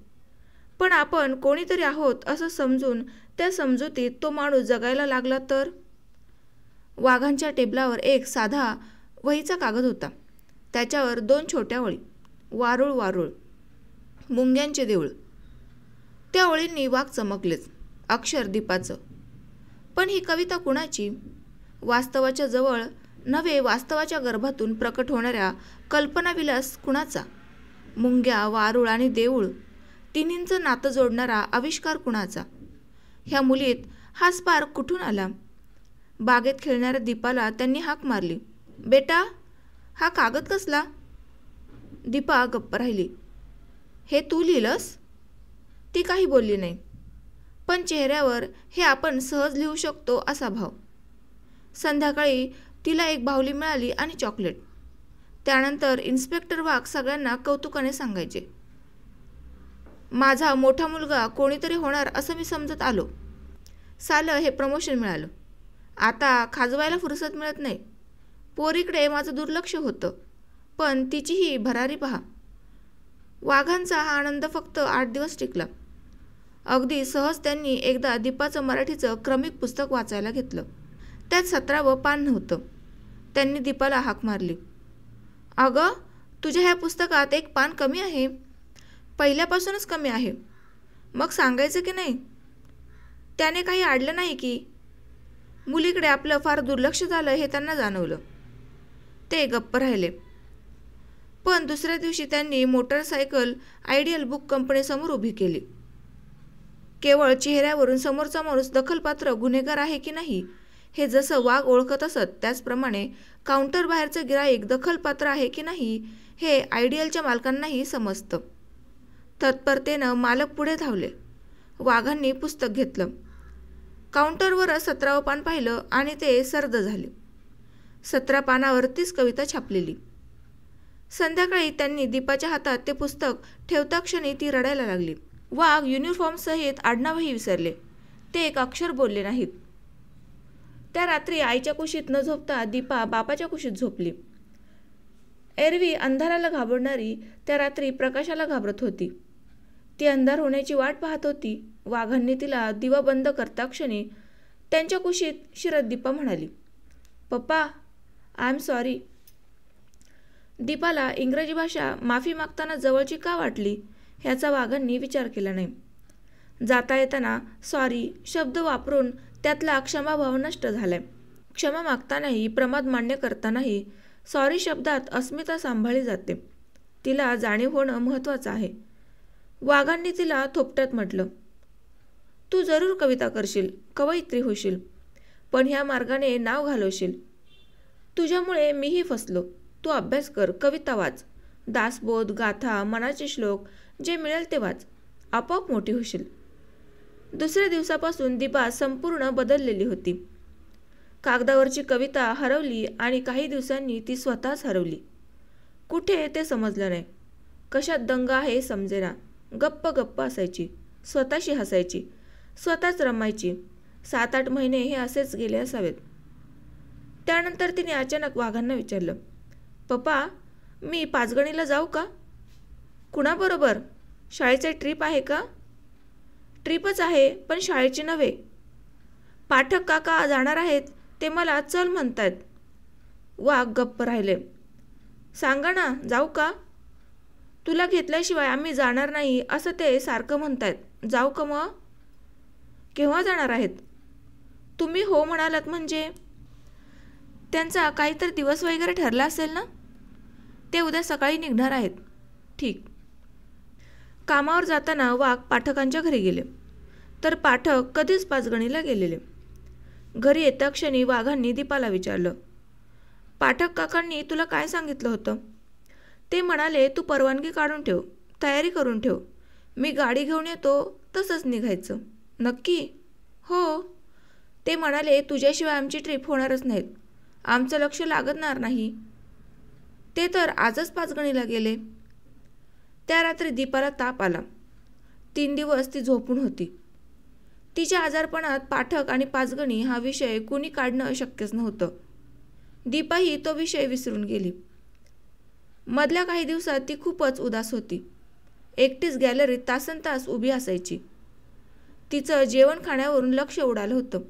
पण आपण कोणीतरी आहोत असं समजून त्या समजुतीत तो माणूस जगायला लागला तर? वाघांच्या टेबलावर एक साधा वहीचा कागद होता. त्याच्यावर 2 छोट्या ओळी, वारुळ वारुळ, मुंग्यांचे देऊळ. त्या ओळींनी वाघ चमकलेच. अक्षर दीपाचं. पण ही कविता कुणाची? वास्तवाच्या जवळ नव्हे, वास्तवाच्या गर्भातून प्रकट होणाऱ्या कल्पनाविलास कुणाचा? मुंग्या, वारुळ आणि देऊळ तिन्हींचं नातं जोडणारा आविष्कार कुणाचा? ह्या मुलीत हा स्पार्क कुठून आला? बागेत खेळणाऱ्या दीपाला त्यांनी हाक मारली, बेटा, हा कागद कसला? दीपा गप्प राहिली. हे तू लिहिलंस? ती काही बोलली नाही, पण चेहऱ्यावर हे आपण सहज लिहू शकतो असा भाव. संध्याकाळी तिला एक बाहुली मिळाली आणि चॉकलेट. त्यानंतर इन्स्पेक्टर वाघ सगळ्यांना कौतुकाने सांगायचे, माझा मोठा मुलगा कोणीतरी होणार असं मी समजत आलो. सालं हे प्रमोशन मिळालं. आता खाजवायला फुरसत मिळत नाही. पोरीकडे माझं दुर्लक्ष होतं, पण तिचीही भरारी पहा. वाघांचा हा आनंद फक्त 8 दिवस टिकला. अगदी सहज त्यांनी एकदा दीपाचं मराठीचं क्रमिक पुस्तक वाचायला घेतलं. त्यात 17वं पान नव्हतं. त्यांनी दीपाला हाक मारली. अगं, तुझ्या ह्या पुस्तकात एक पान कमी आहे. पहिल्यापासूनच कमी आहे. मग सांगायचं की नाही? त्याने काही अडलं नाही की? मुलीकडे आपलं फार दुर्लक्ष झालं हे त्यांना जाणवलं. ते गप्प राहिले. पण दुसऱ्या दिवशी त्यांनी मोटरसायकल आयडियल बुक कंपनीसमोर उभी केली. केवळ चेहऱ्यावरून समोरचा माणूस दखलपात्र गुन्हेगार आहे की नाही हे जसं वाघ ओळखत असत, त्याचप्रमाणे काउंटर बाहेरचं गिराईक दखलपात्र आहे की नाही हे आयडियलच्या मालकांनाही समजतं. तत्परतेनं मालक पुढे धावले. वाघांनी पुस्तक घेतलं. काउंटरवर 17वं पान पाहिलं आणि ते सर्द झाले. 17 पानावर तीच कविता छापलेली. संध्याकाळी त्यांनी दीपाच्या हातात ते पुस्तक ठेवता क्षणी ती रडायला लागली. वाघ युनिफॉर्मसहित आडनावही विसरले. ते एक अक्षर बोलले नाहीत. त्या रात्री आईच्या कुशीत न झोपता दीपा बापाच्या कुशीत झोपली. एरवी अंधाराला घाबरणारी त्या रात्री प्रकाशाला घाबरत होती. ती अंधार होण्याची वाट पाहत होती. वाघांनी तिला दिवा बंद करता क्षणी त्यांच्या कुशीत शिरत दीपा म्हणाली, पप्पा, आय एम सॉरी. दीपाला इंग्रजी भाषा माफी मागताना जवळची का वाटली ह्याचा वाघांनी विचार केला नाही. जाता येताना सॉरी शब्द वापरून त्यातला क्षमाभाव नष्ट झालाय. क्षमा मागतानाही, प्रमाद मान्य करतानाही सॉरी शब्दात अस्मिता सांभाळली जाते. तिला जाणीव होणं महत्त्वाचं आहे. वाघांनी तिला थोपटत म्हटलं, तू जरूर कविता करशील, कवयित्री होशील, पण ह्या मार्गाने नाव घालवशील. तुझ्यामुळे मीही फसलो. तू अभ्यास कर, कविता वाच, दासबोध, गाथा, मनाचे श्लोक, जे मिळेल ते वाच. आपोआप मोठी होशील. दुसऱ्या दिवसापासून दीपा संपूर्ण बदललेली होती. कागदावरची कविता हरवली आणि काही दिवसांनी ती स्वतःच हरवली. कुठे ते समजलं नाही. कशात दंग आहे समजेना. गप्प गप्प असायची, स्वतःशी हसायची, स्वतःच रमायची. 7-8 महिने हे असेच गेले असावेत. त्यानंतर तिने अचानक वाघांना विचारलं, पप्पा, मी पाचगणीला जाऊ का? कुणाबरोबर? शाळेचे ट्रिप आहे का? ट्रिपच आहे, पण शाळेची नव्हे. पाठक काका जाणार आहेत, ते मला चल म्हणतायत. वाघ गप्प राहिले. सांगा ना, जाऊ का? तुला घेतल्याशिवाय आम्ही जाणार नाही असं ते सारखं म्हणतायत. जाऊ का मग? केव्हा जाणार आहेत? तुम्ही हो म्हणालात म्हणजे? त्यांचा काहीतरी दिवस वगैरे ठरला असेल ना? ते उद्या सकाळी निघणार आहेत. ठीक. कामावर जाताना वाघ पाठकांच्या घरी गेले, तर पाठक कधीच पाचगणीला गेलेले. घरी येता क्षणी वाघांनी दीपाला विचारलं, पाठक काकांनी तुला काय सांगितलं होतं? ते म्हणाले, तू परवानगी काढून ठेव, तयारी करून ठेव. मी गाडी घेऊन येतो, तसंच निघायचं. नक्की? हो. ते म्हणाले, तुझ्याशिवाय आमची ट्रिप होणारच नाहीत. आमचं लक्ष लागणार नाही. ते तर आजच पाचगणीला गेले. त्या रात्री दीपाला ताप आला. 3 दिवस ती झोपून होती. तिच्या आजारपणात पाठक आणि पाचगणी हा विषय कुणी काढणं शक्यच नव्हतं. दीपाही तो विषय विसरून गेली. मधल्या काही दिवसात ती खूपच उदास होती. एकटीच गॅलरीत तासनतास उभी असायची. तिचं जेवण खाण्यावरून लक्ष उडालं होतं.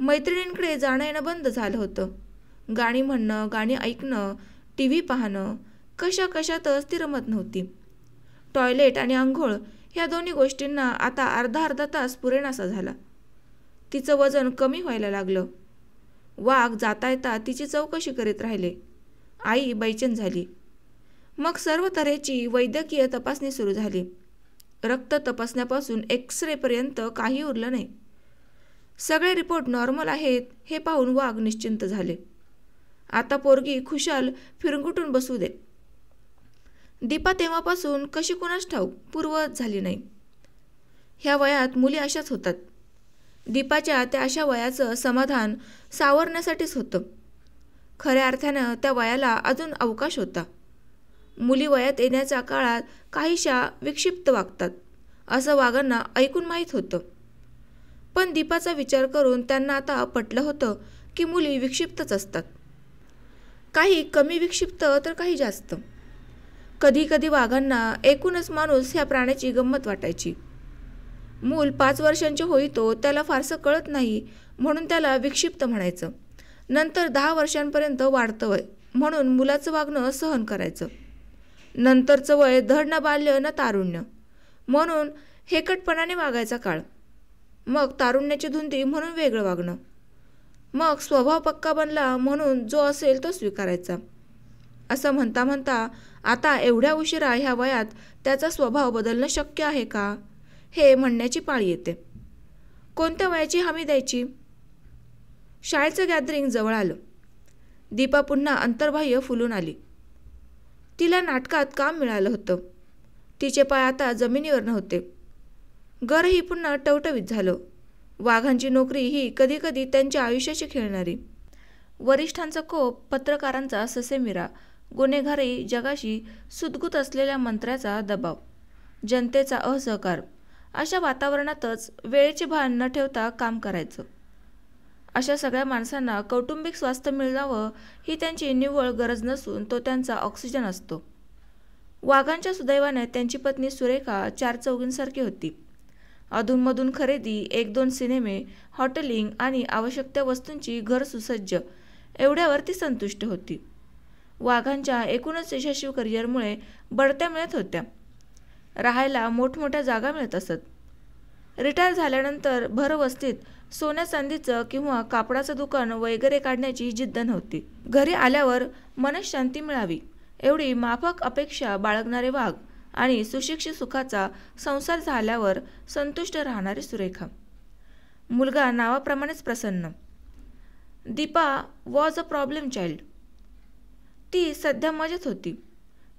मैत्रिणींकडे जाणं येणं बंद झालं होतं. गाणी म्हणणं, गाणी ऐकणं, TV पाहणं, कशातच ती रमत नव्हती. टॉयलेट आणि आंघोळ ह्या दोन्ही गोष्टींना आता अर्धा तास पुरेनासा झाला. तिचं वजन कमी व्हायला लागलं. वाघ जाता येता तिची चौकशी करीत राहिले. आई बैचेन झाली. मग सर्व तऱ्हेची वैद्यकीय तपासणी सुरू झाली. रक्त तपासण्यापासून एक्सरेपर्यंत काही उरलं नाही. सगळे रिपोर्ट नॉर्मल आहेत हे पाहून वाघ निश्चिंत झाले. आता पोरगी खुशाल फिरंगुटून बसू दे. दीपा तेव्हापासून कशी कुणास ठाऊक पूर्ववत झाली नाही. ह्या वयात मुली अशाच होतात. दीपाच्या त्या अशा वयाचं समाधान सावरण्यासाठीच होतं. खऱ्या अर्थानं त्या वयाला अजून अवकाश होता. मुली वयात येण्याच्या काळात काहीशा विक्षिप्त वागतात असं वाघांना ऐकून माहीत होतं. पण दीपाचा विचार करून त्यांना आता पटलं होतं की मुली विक्षिप्तच असतात. काही कमी विक्षिप्त तर काही जास्त. कधी कधी वाघांना एकूणच माणूस ह्या प्राण्याची गंमत वाटायची. मूल 5 वर्षांचे होईतो त्याला फारसं कळत नाही म्हणून त्याला विक्षिप्त म्हणायचं. नंतर 10 वर्षांपर्यंत वाढतं वय म्हणून मुलाचं वागणं सहन करायचं. नंतरचं वय धड ना बाल्य ना तारुण्य म्हणून हेकटपणाने वागायचा काळ. मग तारुण्याची धुंदी म्हणून वेगळं वागणं. मग स्वभाव पक्का बनला म्हणून जो असेल तो स्वीकारायचा. असं म्हणता म्हणता आता एवढ्या उशिरा ह्या वयात त्याचा स्वभाव बदलणं शक्य आहे का हे म्हणण्याची पाळी येते. कोणत्या वयाची हमी द्यायची? शाळेचं गॅदरिंग जवळ आलं. दीपा पुन्हा अंतर्बाह्य फुलून आली. तिला नाटकात काम मिळालं होतं. तिचे पाय आता जमिनीवर नव्हते. घरही पुन्हा टवटवीत झालं. वाघांची नोकरी ही कधीकधी त्यांच्या आयुष्याची खेळणारी. वरिष्ठांचा कोप, पत्रकारांचा ससेमिरा, गुन्हेगारी जगाशी सुदगुत असलेल्या मंत्र्याचा दबाव, जनतेचा असहकार, अशा वातावरणातच वेळेचे भान न ठेवता काम करायचं. अशा सगळ्या माणसांना कौटुंबिक स्वास्थ्य मिळावं ही त्यांची निव्वळ गरज नसून तो त्यांचा ऑक्सिजन असतो. वाघांच्या सुदैवाने त्यांची पत्नी सुरेखा 4 चौघींसारखी होती. अधूनमधून खरेदी, 1-2 सिनेमे, हॉटेलिंग आणि आवश्यक त्या वस्तूंची घर सुसज्ज एवढ्यावर ती संतुष्ट होती. वाघांच्या एकूणच यशस्वी करिअरमुळे बढत्या मिळत होत्या. राहायला मोठमोठ्या जागा मिळत असत. रिटायर झाल्यानंतर भरवस्तीत सोन्या चांदीचं किंवा कापडाचं दुकान वगैरे काढण्याची जिद्द नव्हती. घरी आल्यावर मनःशांती मिळावी एवढी माफक अपेक्षा बाळगणारे वाघ आणि सुशिक्षित सुखाचा संसार झाल्यावर संतुष्ट राहणारी सुरेखा. मुलगा नावाप्रमाणेच प्रसन्न. Deepa was a problem child. ती सध्या मजेत होती.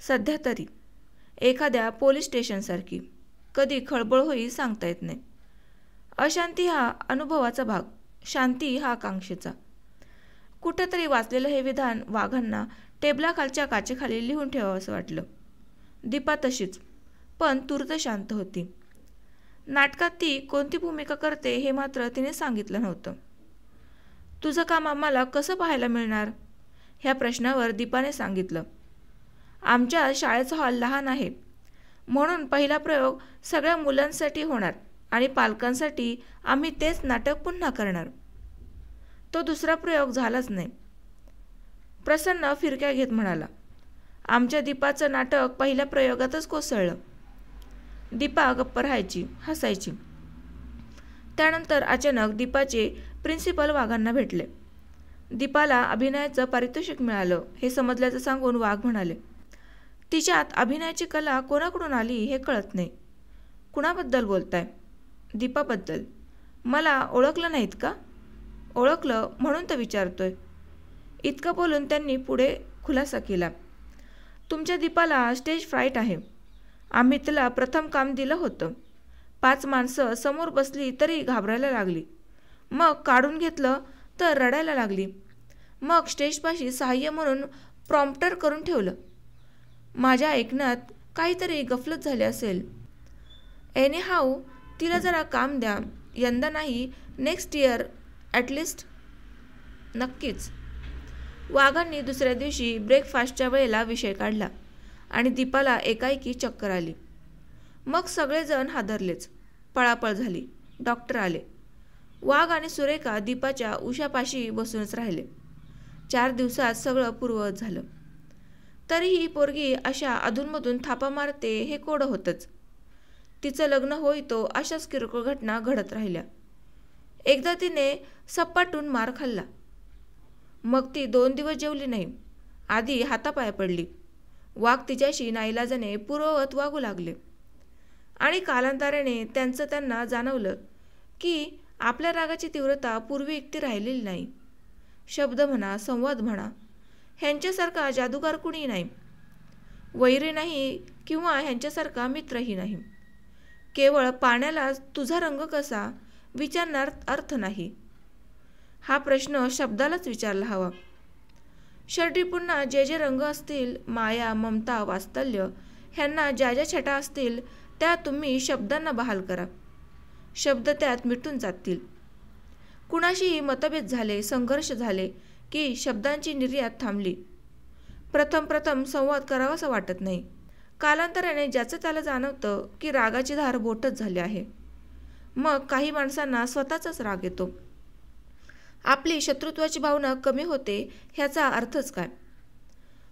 सध्या तरी एखाद्या पोलीस स्टेशनसारखी. कधी खळबळ होई सांगता येत नाही. अशांती हा अनुभवाचा भाग, शांती हा आकांक्षेचा. कुठेतरी वाचलेलं हे विधान वाघांना टेबलाखालच्या काचेखाली लिहून ठेवावं असं वाटलं. दीपा तशीच, पण तूर्त शांत होती. नाटकात ती कोणती भूमिका करते हे मात्र तिने सांगितलं नव्हतं. तुझं काम आम्हाला कसं पाहायला मिळणार? ह्या प्रश्नावर दीपाने सांगितलं, आमच्या शाळेचा हॉल लहान आहे म्हणून पहिला प्रयोग सगळ्या मुलांसाठी होणार आणि पालकांसाठी आम्ही तेच नाटक पुन्हा करणार. तो दुसरा प्रयोग झालाच नाही. प्रसन्न फिरक्या घेत म्हणाला, आमच्या दीपाचं नाटक पहिल्या प्रयोगातच कोसळलं. दीपा गप्प राहायची, हसायची. त्यानंतर अचानक दीपाचे प्रिन्सिपल वाघांना भेटले. दीपाला अभिनयाचं पारितोषिक मिळालं हे समजल्याचं सांगून वाघ म्हणाले, तिच्यात अभिनयाची कला कोणाकडून आली हे कळत नाही. कुणाबद्दल बोलताय? दीपाबद्दल. मला ओळखलं नाहीत का? ओळखलं म्हणून तर विचारतोय. इतकं बोलून त्यांनी पुढे खुलासा केला, तुमच्या दीपाला स्टेज फ्राईट आहे. आम्ही तिला प्रथम काम दिलं होतं. 5 माणसं समोर बसली तरी घाबरायला लागली. मग काढून घेतलं तर रडायला लागली. मग स्टेजपाशी सहाय्य म्हणून प्रॉम्प्टर करून ठेवलं. माझ्या ऐकण्यात काहीतरी गफलत झाली असेल. एनीहाऊ तिला जरा काम द्या. यंदा नाही, नेक्स्ट इयर ॲटलिस्ट. नक्कीच. वाघांनी दुसऱ्या दिवशी ब्रेकफास्टच्या वेळेला विषय काढला आणि दीपाला एकाएकी चक्कर आली. मग सगळेजण हादरलेच. पळापळ झाली. डॉक्टर आले. वाघ आणि सुरेखा दीपाच्या उशापाशी बसूनच राहिले. 4 दिवसात सगळं पूर्ववत झालं. तरीही पोरगी अशा अधूनमधून थापा मारते हे कोडं होतंच. तिचं लग्न होईतो अशाच किरकोळ घटना घडत राहिल्या. एकदा तिने सपाटून मार खाल्ला. मग ती 2 दिवस जेवली नाही. आधी हातापाया पडली. वाघ तिच्याशी नाईलाजाने पूर्ववत वागू लागले. आणि कालांतराने त्यांना जाणवलं की आपल्या रागाची तीव्रता पूर्वी इतकी राहिलेली नाही. शब्द म्हणा, संवाद म्हणा, ह्यांच्यासारखा जादूगार कुणी नाही. वैरी नाही किंवा ह्यांच्यासारखा मित्रही नाही. केवळ पाण्याला तुझा रंग कसा विचारणार अर्थ नाही. हा प्रश्न शब्दालाच विचारला हवा. षड्री पुन्हा जे रंग असतील, माया, ममता, वात्सल्य, ह्यांना ज्या छटा असतील त्या तुम्ही शब्दांना बहाल करा. शब्द त्यात मिटून जातील. कुणाशीही मतभेद झाले, संघर्ष झाले की शब्दांची निर्यात थांबली. प्रथम संवाद करावासा वाटत नाही. कालांतराने ज्याचं त्याला जाणवतं की रागाची धार बोटच झाली आहे. मग काही माणसांना स्वतःचाच राग येतो. आपली शत्रुत्वाची भावना कमी होते ह्याचा अर्थच काय?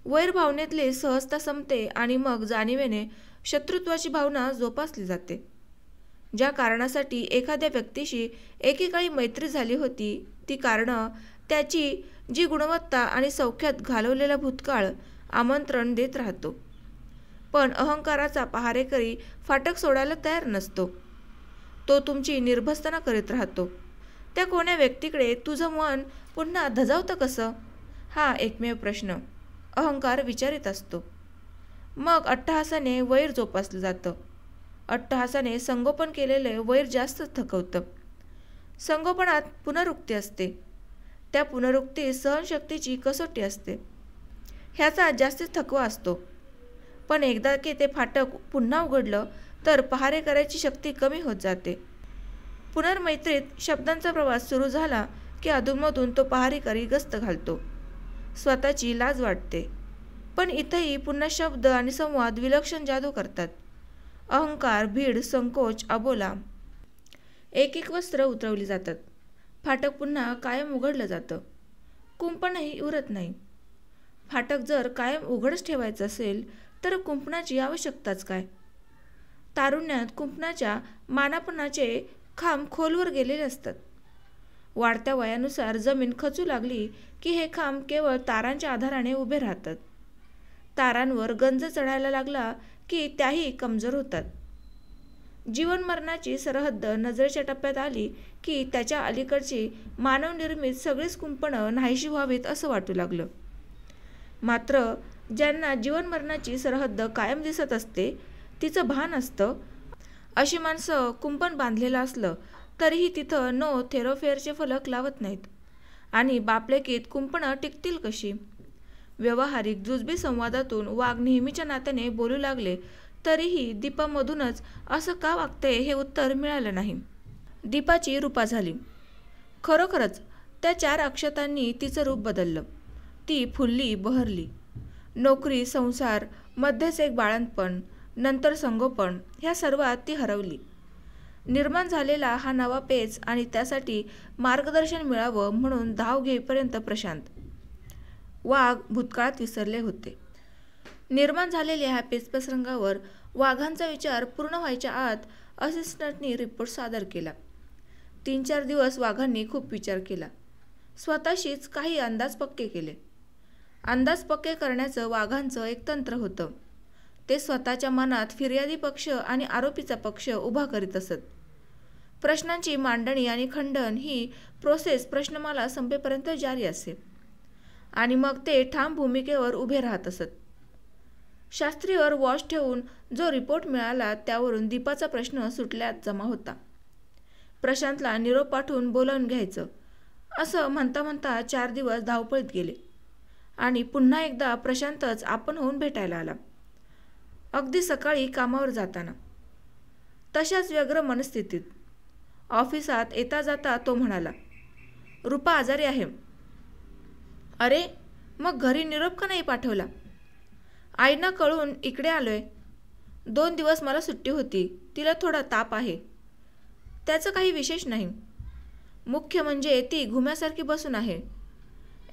वैर भावनेतली सहजता संपते आणि मग जाणीवेने शत्रुत्वाची भावना जोपासली जाते. ज्या कारणासाठी एखाद्या व्यक्तीशी एकेकाळी मैत्री झाली होती ती कारणं त्याची जी गुणवत्ता आणि सौख्यात घालवलेला भूतकाळ आमंत्रण देत राहतो. पण अहंकाराचा पहारेकरी फाटक सोडायला तयार नसतो. तो तुमची निर्भस्तना करीत राहतो. त्या कोण्या व्यक्तीकडे तुझं मन पुन्हा धजावतं कसं, हा एकमेव प्रश्न अहंकार विचारित असतो. मग अट्टहासाने वैर जोपासलं जातं. अट्टहासाने संगोपन केलेले वैर जास्त थकवतं. संगोपनात पुनरुक्ती असते. त्या पुनरुक्तीत सहनशक्तीची कसोटी असते. ह्याचा जास्तीत थकवा असतो. पण एकदा की ते फाटक पुन्हा उघडलं तर पहारे करायची शक्ती कमी होत जाते. पुनर्मैत्रीत शब्दांचा प्रवास सुरू झाला की अधूनमधून तो पहारेकरी गस्त घालतो. स्वतःची लाज वाटते. पण इथंही पुन्हा शब्द आणि संवाद विलक्षण जादू करतात. अहंकार, भीड, संकोच, अबोला एक एक वस्त्र उतरवली जातात. फाटक पुन्हा कायम उघडलं जातं. कुंपणही उरत नाही. फाटक जर कायम उघडच ठेवायचं असेल तर कुंपणाची आवश्यकताच काय? तारुण्यात कुंपणाच्या मानापणाचे खांब खोलवर गेलेले असतात. वाढत्या वयानुसार जमीन खचू लागली की हे खांब केवळ तारांच्या आधाराने उभे राहतात. तारांवर गंज चढायला लागला की त्याही कमजोर होतात. जीवनमरणाची सरहद्द नजरेच्या टप्प्यात आली की त्याच्या अलीकडची मानवनिर्मित सगळीच कुंपणं नाहीशी व्हावीत असं वाटू लागलं. मात्र ज्यांना जीवनमरणाची सरहद्द कायम दिसत असते, तिचं भान असतं, अशी माणसं कुंपण बांधलेलं असलं तरीही तिथं नो थेरोफेअरचे फलक लावत नाहीत. आणि बापलेकीत कुंपणं टिकतील कशी? व्यावहारिक जुजबी संवादातून वाघ नेहमीच्या नात्याने बोलू लागले तरीही दीपामधूनच असं का वागते हे उत्तर मिळालं नाही. दीपाची रूपा झाली. खरोखरच त्या 4 अक्षतांनी तिचं रूप बदललं. ती फुलली, बहरली. नोकरी, संसार, मध्येच एक बाळंतपण, नंतर संगोपन ह्या सर्वात ती हरवली. निर्माण झालेला हा नवा पेच आणि त्यासाठी मार्गदर्शन मिळावं म्हणून धाव घेईपर्यंत प्रशांत. वाघ भूतकाळात विसरले होते. निर्माण झालेल्या ह्या पेचप्रसंगावर वाघांचा विचार पूर्ण व्हायच्या आत असिस्टंटनी रिपोर्ट सादर केला. 3-4 दिवस वाघांनी खूप विचार केला. स्वतःशीच काही अंदाज पक्के केले. अंदाज पक्के करण्याचं वाघांचं एक तंत्र होतं. ते स्वतःच्या मनात फिर्यादी पक्ष आणि आरोपीचा पक्ष उभा करीत असत. प्रश्नांची मांडणी आणि खंडन ही प्रोसेस प्रश्नमाला संपेपर्यंत जारी असे. आणि मग ते ठाम भूमिकेवर उभे राहत असत. शास्त्रीवर वॉच ठेवून जो रिपोर्ट मिळाला त्यावरून दीपाचा प्रश्न सुटल्यात जमा होता. प्रशांतला निरोप पाठवून बोलावून घ्यायचं असं म्हणता म्हणता 4 दिवस धावपळीत गेले. आणि पुन्हा एकदा प्रशांतच आपण होऊन भेटायला आला. अगदी सकाळी कामावर जाताना. तशाच व्यग्र मनस्थितीत. ऑफिसात येता जाता तो म्हणाला, रूपा आजारी आहे. अरे, मग घरी निरोप का नाही पाठवला? आईना कळून इकडे आलोय. 2 दिवस मला सुट्टी होती. तिला थोडा ताप आहे. त्याचं काही विशेष नाही. मुख्य म्हणजे ती घुम्यासारखी बसून आहे.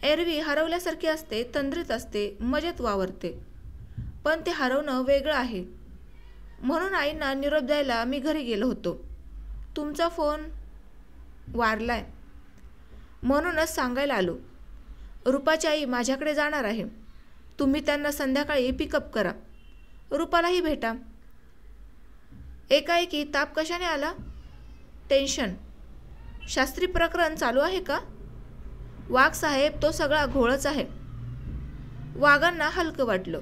एरवी हरवल्यासारखी असते, तंद्रीत असते, मजेत वावरते. पण ते हरवणं वेगळं आहे. म्हणून आईंना निरोप द्यायला मी घरी गेलो होतो. तुमचा फोन वारलाय म्हणूनच सांगायला आलो. रूपाची आई माझ्याकडे जाणार आहे. तुम्ही त्यांना संध्याकाळी पिकअप करा. रूपालाही भेटा. एकाएकी ताप कशाने आला? टेन्शन. शास्त्री प्रकरण चालू आहे का? वाघ साहेब, तो सगळा घोळच आहे. वाघांना हलकं वाटलं.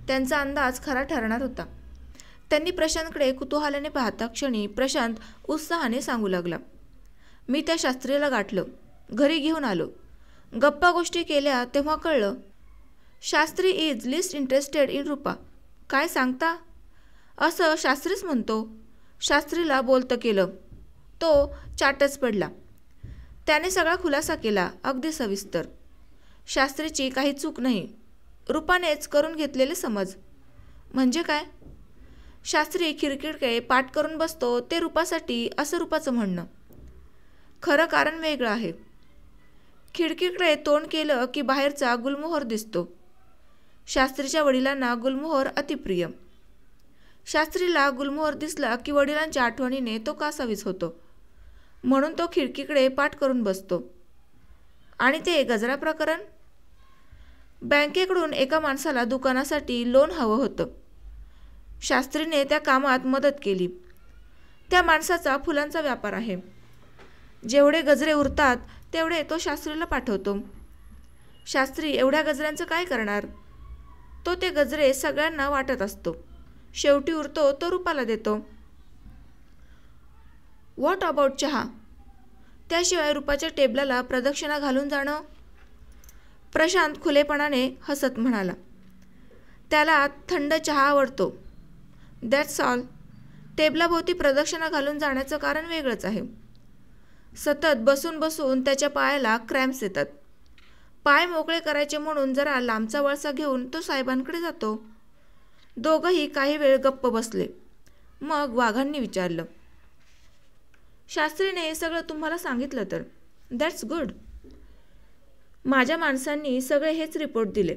त्यांचा अंदाज खरा ठरणार होता. त्यांनी प्रशांतकडे कुतूहलाने पाहता क्षणी प्रशांत उत्साहाने सांगू लागला, मी त्या शास्त्रीला गाठलं. घरी घेऊन आलो. गप्पा गोष्टी केल्या तेव्हा कळलं Shastri is least interested in Rupa. काय सांगता? असं शास्त्रीच म्हणतो. शास्त्रीला बोलतं केलं. तो चाटच पडला. त्याने सगळा खुलासा केला, अगदी सविस्तर. शास्त्रीची काही चूक नाही. रूपानेच करून घेतलेले समज. म्हणजे काय? शास्त्री खिडकीकडे पाठ करून बसतो ते रूपासाठी असं रूपाचं म्हणणं. खरं कारण वेगळं आहे. खिडकीकडे तोंड केलं की बाहेरचा गुलमोहर दिसतो. शास्त्रीच्या वडिलांना गुलमोहर अतिप्रिय. शास्त्रीला गुलमोहर दिसला की वडिलांच्या आठवणीने तो कासावीस होतो, म्हणून तो खिडकीकडे पाठ करून बसतो. आणि ते गजरा प्रकरण? बँकेकडून एका माणसाला दुकानासाठी लोन हवं होतं. शास्त्रीने त्या कामात मदत केली. त्या माणसाचा फुलांचा व्यापार आहे. जेवढे गजरे उरतात तेवढे तो शास्त्रीला पाठवतो. शास्त्री एवढ्या गजऱ्यांचं काय करणार? तो ते गजरे सगळ्यांना वाटत असतो. शेवटी उरतो तो रूपाला देतो. व्हॉट अबाउट चहा? त्याशिवाय रूपाच्या टेबलाला प्रदक्षिणा घालून जाणं? प्रशांत खुलेपणाने हसत म्हणाला. त्याला थंड चहा आवडतो. That's all. टेबलाभोवती प्रदक्षिणा घालून जाण्याचं कारण वेगळंच आहे. सतत बसून बसून त्याच्या पायाला क्रॅम्प्स येतात. पाय मोकळे करायचे म्हणून जरा लांबचा वळसा घेऊन तो साहेबांकडे जातो. दोघंही काही वेळ गप्प बसले. मग वाघांनी विचारलं, शास्त्रीने हे सगळं तुम्हाला सांगितलं तर? That's good. माझ्या माणसांनी सगळे हेच रिपोर्ट दिले.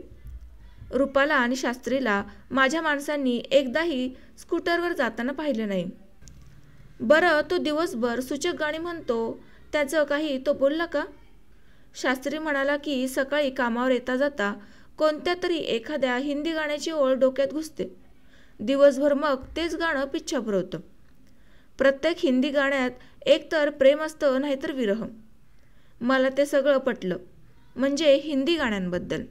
रूपाला आणि शास्त्रीला माझ्या माणसांनी एकदाही स्कूटरवर जाताना पाहिलं नाही. बरं, तो दिवसभर सूचक गाणी म्हणतो त्याचं काही तो बोलला का? शास्त्री म्हणाला की सकाळी कामावर येता जाता कोणत्या तरी एखाद्या हिंदी गाण्याची ओळ डोक्यात घुसते. दिवसभर मग तेच गाणं पिच्छा पुरवतं. प्रत्येक हिंदी गाण्यात एकतर प्रेम असतं नाहीतर विरह. मला ते सगळं पटलं, म्हणजे हिंदी गाण्यांबद्दल.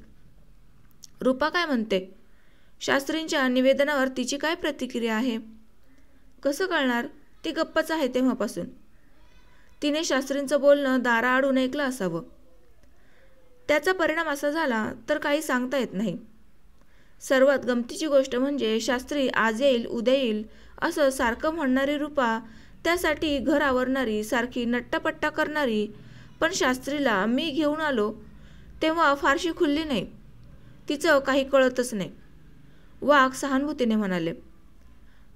रूपा काय म्हणते? शास्त्रींच्या निवेदनावर तिची काय प्रतिक्रिया आहे? कसं कळणार? ती गप्पच आहे तेव्हापासून. तिने शास्त्रींचं बोलणं दाराआडून ऐकलं असावं. त्याचा परिणाम असा झाला तर काही सांगता येत नाही. सर्वात गमतीची गोष्ट म्हणजे शास्त्री आज येईल उद्या येईल असं सारखं म्हणणारी रूपा त्यासाठी घर आवरणारी, सारखी नट्टापट्टा करणारी, पण शास्त्रीला मी घेऊन आलो तेव्हा फारशी खुलली नाही. तिचं काही कळतच नाही. वाघ सहानुभूतीने म्हणाले,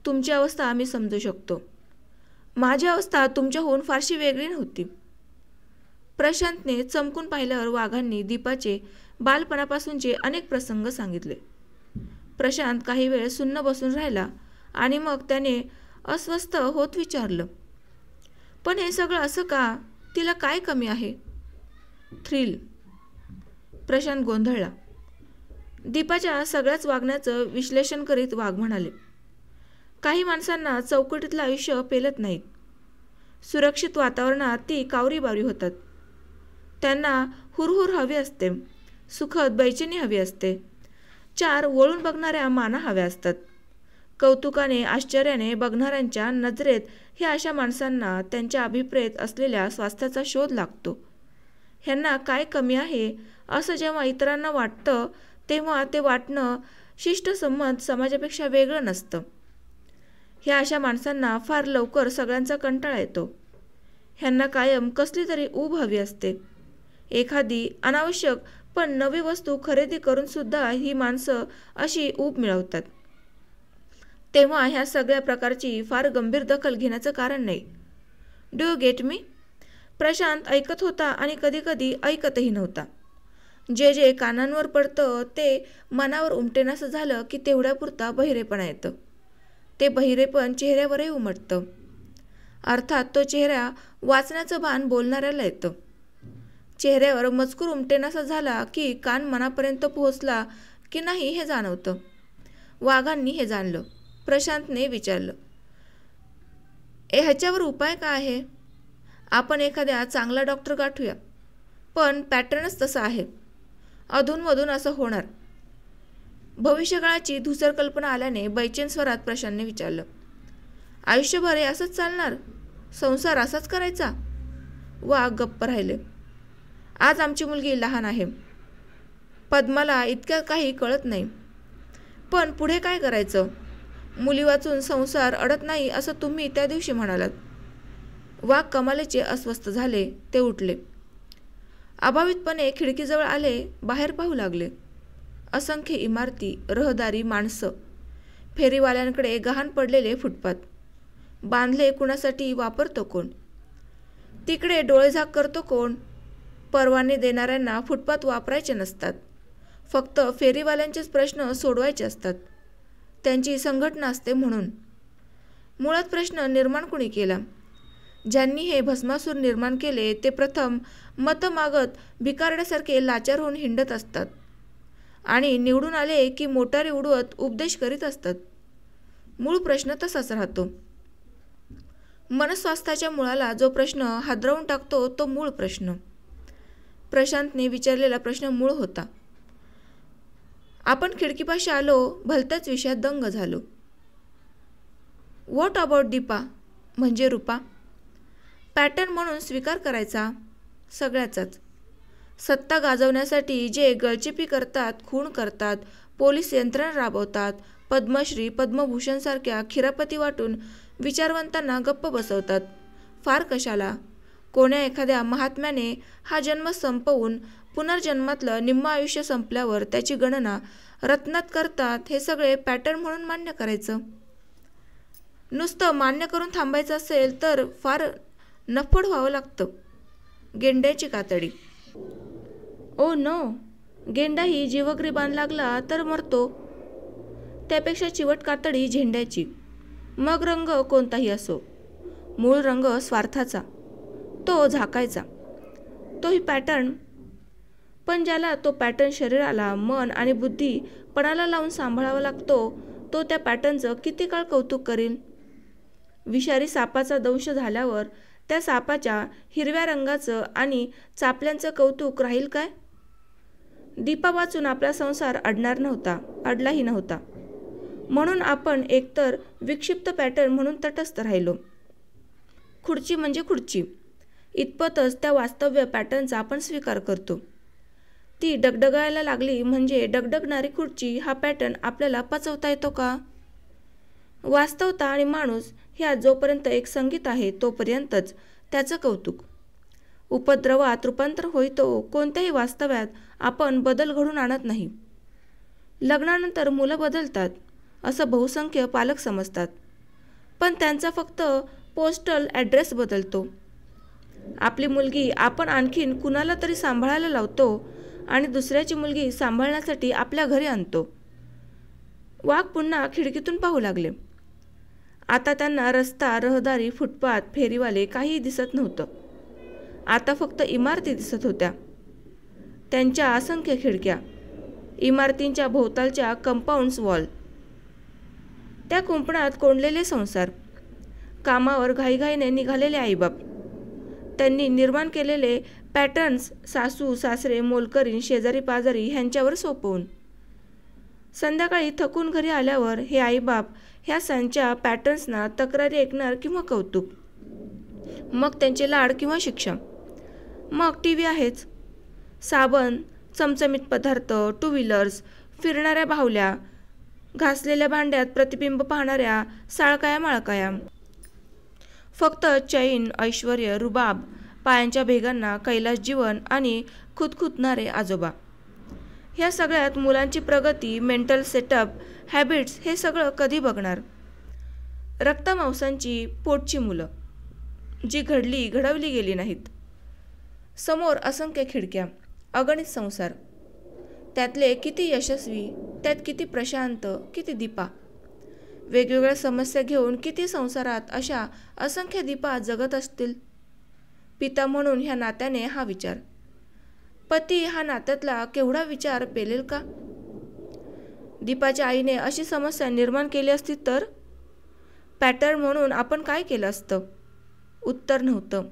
तुमची अवस्था मी समजू शकतो. माझी अवस्था तुमच्याहून फारशी वेगळी नव्हती. प्रशांतने चमकून पाहिल्यावर वाघांनी दीपाचे बालपणापासूनचे अनेक प्रसंग सांगितले. प्रशांत काही वेळ सुन्न बसून राहिला आणि मग त्याने अस्वस्थ होत विचारलं, पण हे सगळं असं का? तिला काय कमी आहे? थ्रिल. प्रशांत गोंधळला. दीपाच्या सगळ्याच वागण्याचं विश्लेषण करीत वाघ म्हणाले, काही माणसांना चौकटीतलं आयुष्य पेलत नाहीत. सुरक्षित वातावरणात ती कावरीबावरी होतात. त्यांना हुरहुर हवी असते, सुखद बैचेनी हवी असते, चार वळून बघणाऱ्या माना हव्या असतात. कौतुकाने आश्चर्याने बघणाऱ्यांच्या नजरेत ह्या अशा माणसांना त्यांच्या अभिप्रेत असलेल्या स्वास्थ्याचा शोध लागतो. ह्यांना काय कमी आहे असं जेव्हा इतरांना वाटतं तेव्हा ते वाटणं शिष्टसंमत समाजापेक्षा वेगळं नसतं. ह्या अशा माणसांना फार लवकर सगळ्यांचा कंटाळा येतो. ह्यांना कायम कसली तरी ऊब हवी असते. एखादी अनावश्यक पण नवी वस्तू खरेदी करून सुद्धा ही माणसं अशी ऊब मिळवतात. तेव्हा ह्या सगळ्या प्रकारची फार गंभीर दखल घेण्याचं कारण नाही. Do you get me? Prashant ऐकत होता आणि कधीकधी ऐकतही नव्हता. जे जे कानांवर पडतं ते मनावर उमटेनासं झालं की तेवढ्यापुरता बहिरेपणा येतं. ते बहिरेपण चेहऱ्यावरही उमटतं. अर्थात तो चेहरा वाचण्याचं भान बोलणाऱ्याला येतं. चेहऱ्यावर मजकूर उमटेनासा झाला की कान मनापर्यंत पोहोचला की नाही हे जाणवतं. वाघांनी हे जाणलं. प्रशांतने विचारलं, ह्याच्यावर उपाय काय आहे? आपण एखाद्या चांगला डॉक्टर गाठूया, पण पॅटर्नच तसं आहे. अधूनमधून असं होणार. भविष्यकाळाची धूसर कल्पना आल्याने बैचेन स्वरात प्रशांतने विचारलं, आयुष्यभर हे असंच चालणार? संसार असाच करायचा? वाघ गप्प राहिले. आज आमची मुलगी लहान आहे. पद्माला इतक्या काही कळत नाही. पण पुढे काय करायचं? मुली वाचून संसार अडत नाही असं तुम्ही त्या दिवशी म्हणालात. वाघ कमालीचे अस्वस्थ झाले. ते उठले. अभावितपणे खिडकीजवळ आले. बाहेर पाहू लागले. असंख्य इमारती, रहदारी, माणसं. फेरीवाल्यांकडे गहाण पडलेले फुटपाथ. बांधले कुणासाठी, वापरतो कोण? तिकडे डोळेझाक करतो कोण? परवाने देणाऱ्यांना फुटपाथ वापरायचे नसतात. फक्त फेरीवाल्यांचेच प्रश्न सोडवायचे असतात. त्यांची संघटना असते म्हणून. मुळात प्रश्न निर्माण कुणी केला? ज्यांनी हे भस्मासूर निर्माण केले ते प्रथम मतं मागत भिकारड्यासारखे लाचार होऊन हिंडत असतात आणि निवडून आले की मोटारी उडवत उपदेश करीत असतात. मूळ प्रश्न तसाच राहतो. मनस्वास्थ्याच्या मुळाला जो प्रश्न हादरवून टाकतो तो मूळ प्रश्न. प्रशांतने विचारलेला प्रश्न मूळ होता. आपण खिडकीपाशी आलो, भलत्याच विषयात दंग झालो. व्हॉट अबाउट दीपा, म्हणजे रूपा? पॅटर्न म्हणून स्वीकार करायचा सगळ्याचाच. सत्ता गाजवण्यासाठी जे गळचेपी करतात, खून करतात, पोलीस यंत्रणा राबवतात, पद्मश्री पद्मभूषणसारख्या खिरापती वाटून विचारवंतांना गप्प बसवतात, फार कशाला? कोण्या एखाद्या महात्म्याने हा जन्म संपवून पुनर्जन्मातलं निम्म आयुष्य संपल्यावर त्याची गणना रत्नात करतात, हे सगळे पॅटर्न म्हणून मान्य करायचं. नुसतं मान्य करून थांबायचं असेल तर फार नफड व्हावं लागतं. गेंड्याची कातडी. ओ नो, गेंडाही जीवग्रीबान लागला तर मरतो. त्यापेक्षा चिवट कातडी झेंड्याची. मग रंग कोणताही असो, मूळ रंग स्वार्थाचा, तो झाकायचा. तोही पॅटर्न. पण ज्याला तो पॅटर्न शरीराला, मन आणि बुद्धी पणाला लावून सांभाळावा लागतो, तो त्या पॅटर्नचं किती काळ कौतुक करील? विषारी सापाचा दंश झाल्यावर त्या सापाच्या हिरव्या रंगाचं आणि चापल्यांचं कौतुक राहील काय? दीपा वाचून आपला संसार अडणार नव्हता, अडलाही नव्हता. म्हणून आपण एकतर विक्षिप्त पॅटर्न म्हणून तटस्थ राहिलो. खुर्ची म्हणजे खुर्ची, इतपतच त्या वास्तव्य पॅटर्नचा आपण स्वीकार करतो. ती डगडगायला लागली म्हणजे डगडगणारी खुर्ची हा पॅटर्न आपल्याला पचवता येतो का? वास्तवता आणि माणूस ह्या जोपर्यंत एक संगीत आहे तोपर्यंतच त्याचं कौतुक. उपद्रवात रूपांतर होईतो कोणत्याही वास्तव्यात आपण बदल घडून आणत नाही. लग्नानंतर मुलं बदलतात असं बहुसंख्य पालक समजतात, पण त्यांचा फक्त पोस्टल ॲड्रेस बदलतो. आपली मुलगी आपण आणखीन कुणाला तरी सांभाळायला लावतो आणि दुसऱ्याची मुलगी सांभाळण्यासाठी आपल्या घरी आणतो. वाघ पुन्हा खिडकीतून पाहू लागले. आता त्यांना रस्ता, रहदारी, फुटपाथ, फेरीवाले काहीही दिसत नव्हतं. आता फक्त इमारती दिसत होत्या. त्यांच्या असंख्य खिडक्या, इमारतींच्या भोवतालच्या कंपाऊंड्स वॉल, त्या कुंपणात कोंडलेले संसार, कामावर घाईघाईने निघालेले आईबाप, त्यांनी निर्माण केलेले पॅटर्न्स सासू सासरे, मोलकरीण, शेजारी पाजारी ह्यांच्यावर सोपवून. संध्याकाळी थकून घरी आल्यावर हे आईबाप ह्या सांच्या पॅटर्न्सना तक्रारी ऐकणार किंवा कौतुक, मग त्यांचे लाड किंवा शिक्षा. मग टी व्ही आहेच, साबण, चमचमीत पदार्थ, टू व्हीलर्स, फिरणाऱ्या बाहुल्या, घासलेल्या भांड्यात प्रतिबिंब पाहणाऱ्या साळकाया माळकाया. फक्त चैन, ऐश्वर्य, रुबाब, पायांच्या भेगांना कैलास जीवन आणि खुदखुदणारे आजोबा. ह्या सगळ्यात मुलांची प्रगती, मेंटल सेटअप, हॅबिट्स हे सगळं कधी बघणार? रक्तमांसांची पोटची मुलं, जी घडवली गेली नाहीत. समोर असंख्य खिडक्या, अगणित संसार, त्यातले किती यशस्वी, त्यात किती प्रशांत, किती दीपा. वेगवेगळ्या समस्या घेऊन किती संसारात अशा असंख्य दीपा जगत असतील. पिता म्हणून ह्या नात्याने हा विचार, पती हा नात्यातला केवढा विचार पेलेल का? दीपाच्या आईने अशी समस्या निर्माण केली असती तर पॅटर्न म्हणून आपण काय केलं असतं? उत्तर नव्हतं.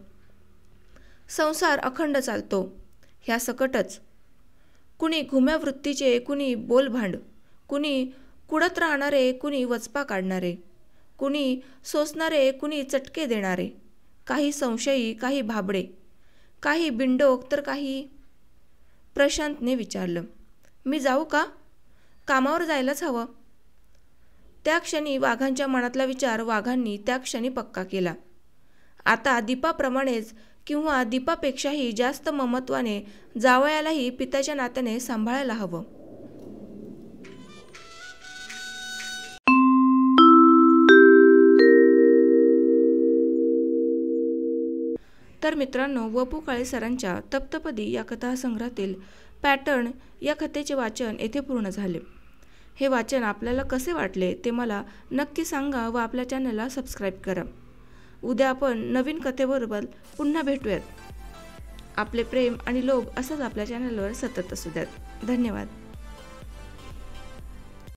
संसार अखंड चालतो ह्या सकटच. कुणी घुम्या वृत्तीचे, कुणी बोलभांड, कुणी कुडत राहणारे, कुणी वचपा काढणारे, कुणी सोसणारे, कुणी चटके देणारे, काही संशयी, काही भाबडे, काही बिंडोक तर काही. प्रशांतने विचारलं, मी जाऊ का? कामावर जायलाच हवं. त्या क्षणी वाघांच्या मनातला विचार वाघांनी त्या क्षणी पक्का केला. आता दीपाप्रमाणेच किंवा दीपापेक्षाही जास्त ममत्वाने जावयालाही पित्याच्या नात्याने सांभाळायला हवं. तर मित्रांनो, वपू काळे सरांच्या तप्तपदी या कथासंग्रहातील पॅटर्न या कथेचे वाचन येथे पूर्ण झाले. हे वाचन आपल्याला कसे वाटले ते मला नक्की सांगा व आपल्या चॅनलला सबस्क्राईब करा. उद्या आपण नवीन कथेबरोबर पुन्हा भेटूयात. आपले प्रेम आणि लोभ असंच आपल्या चॅनलवर सतत असू द्यात. धन्यवाद.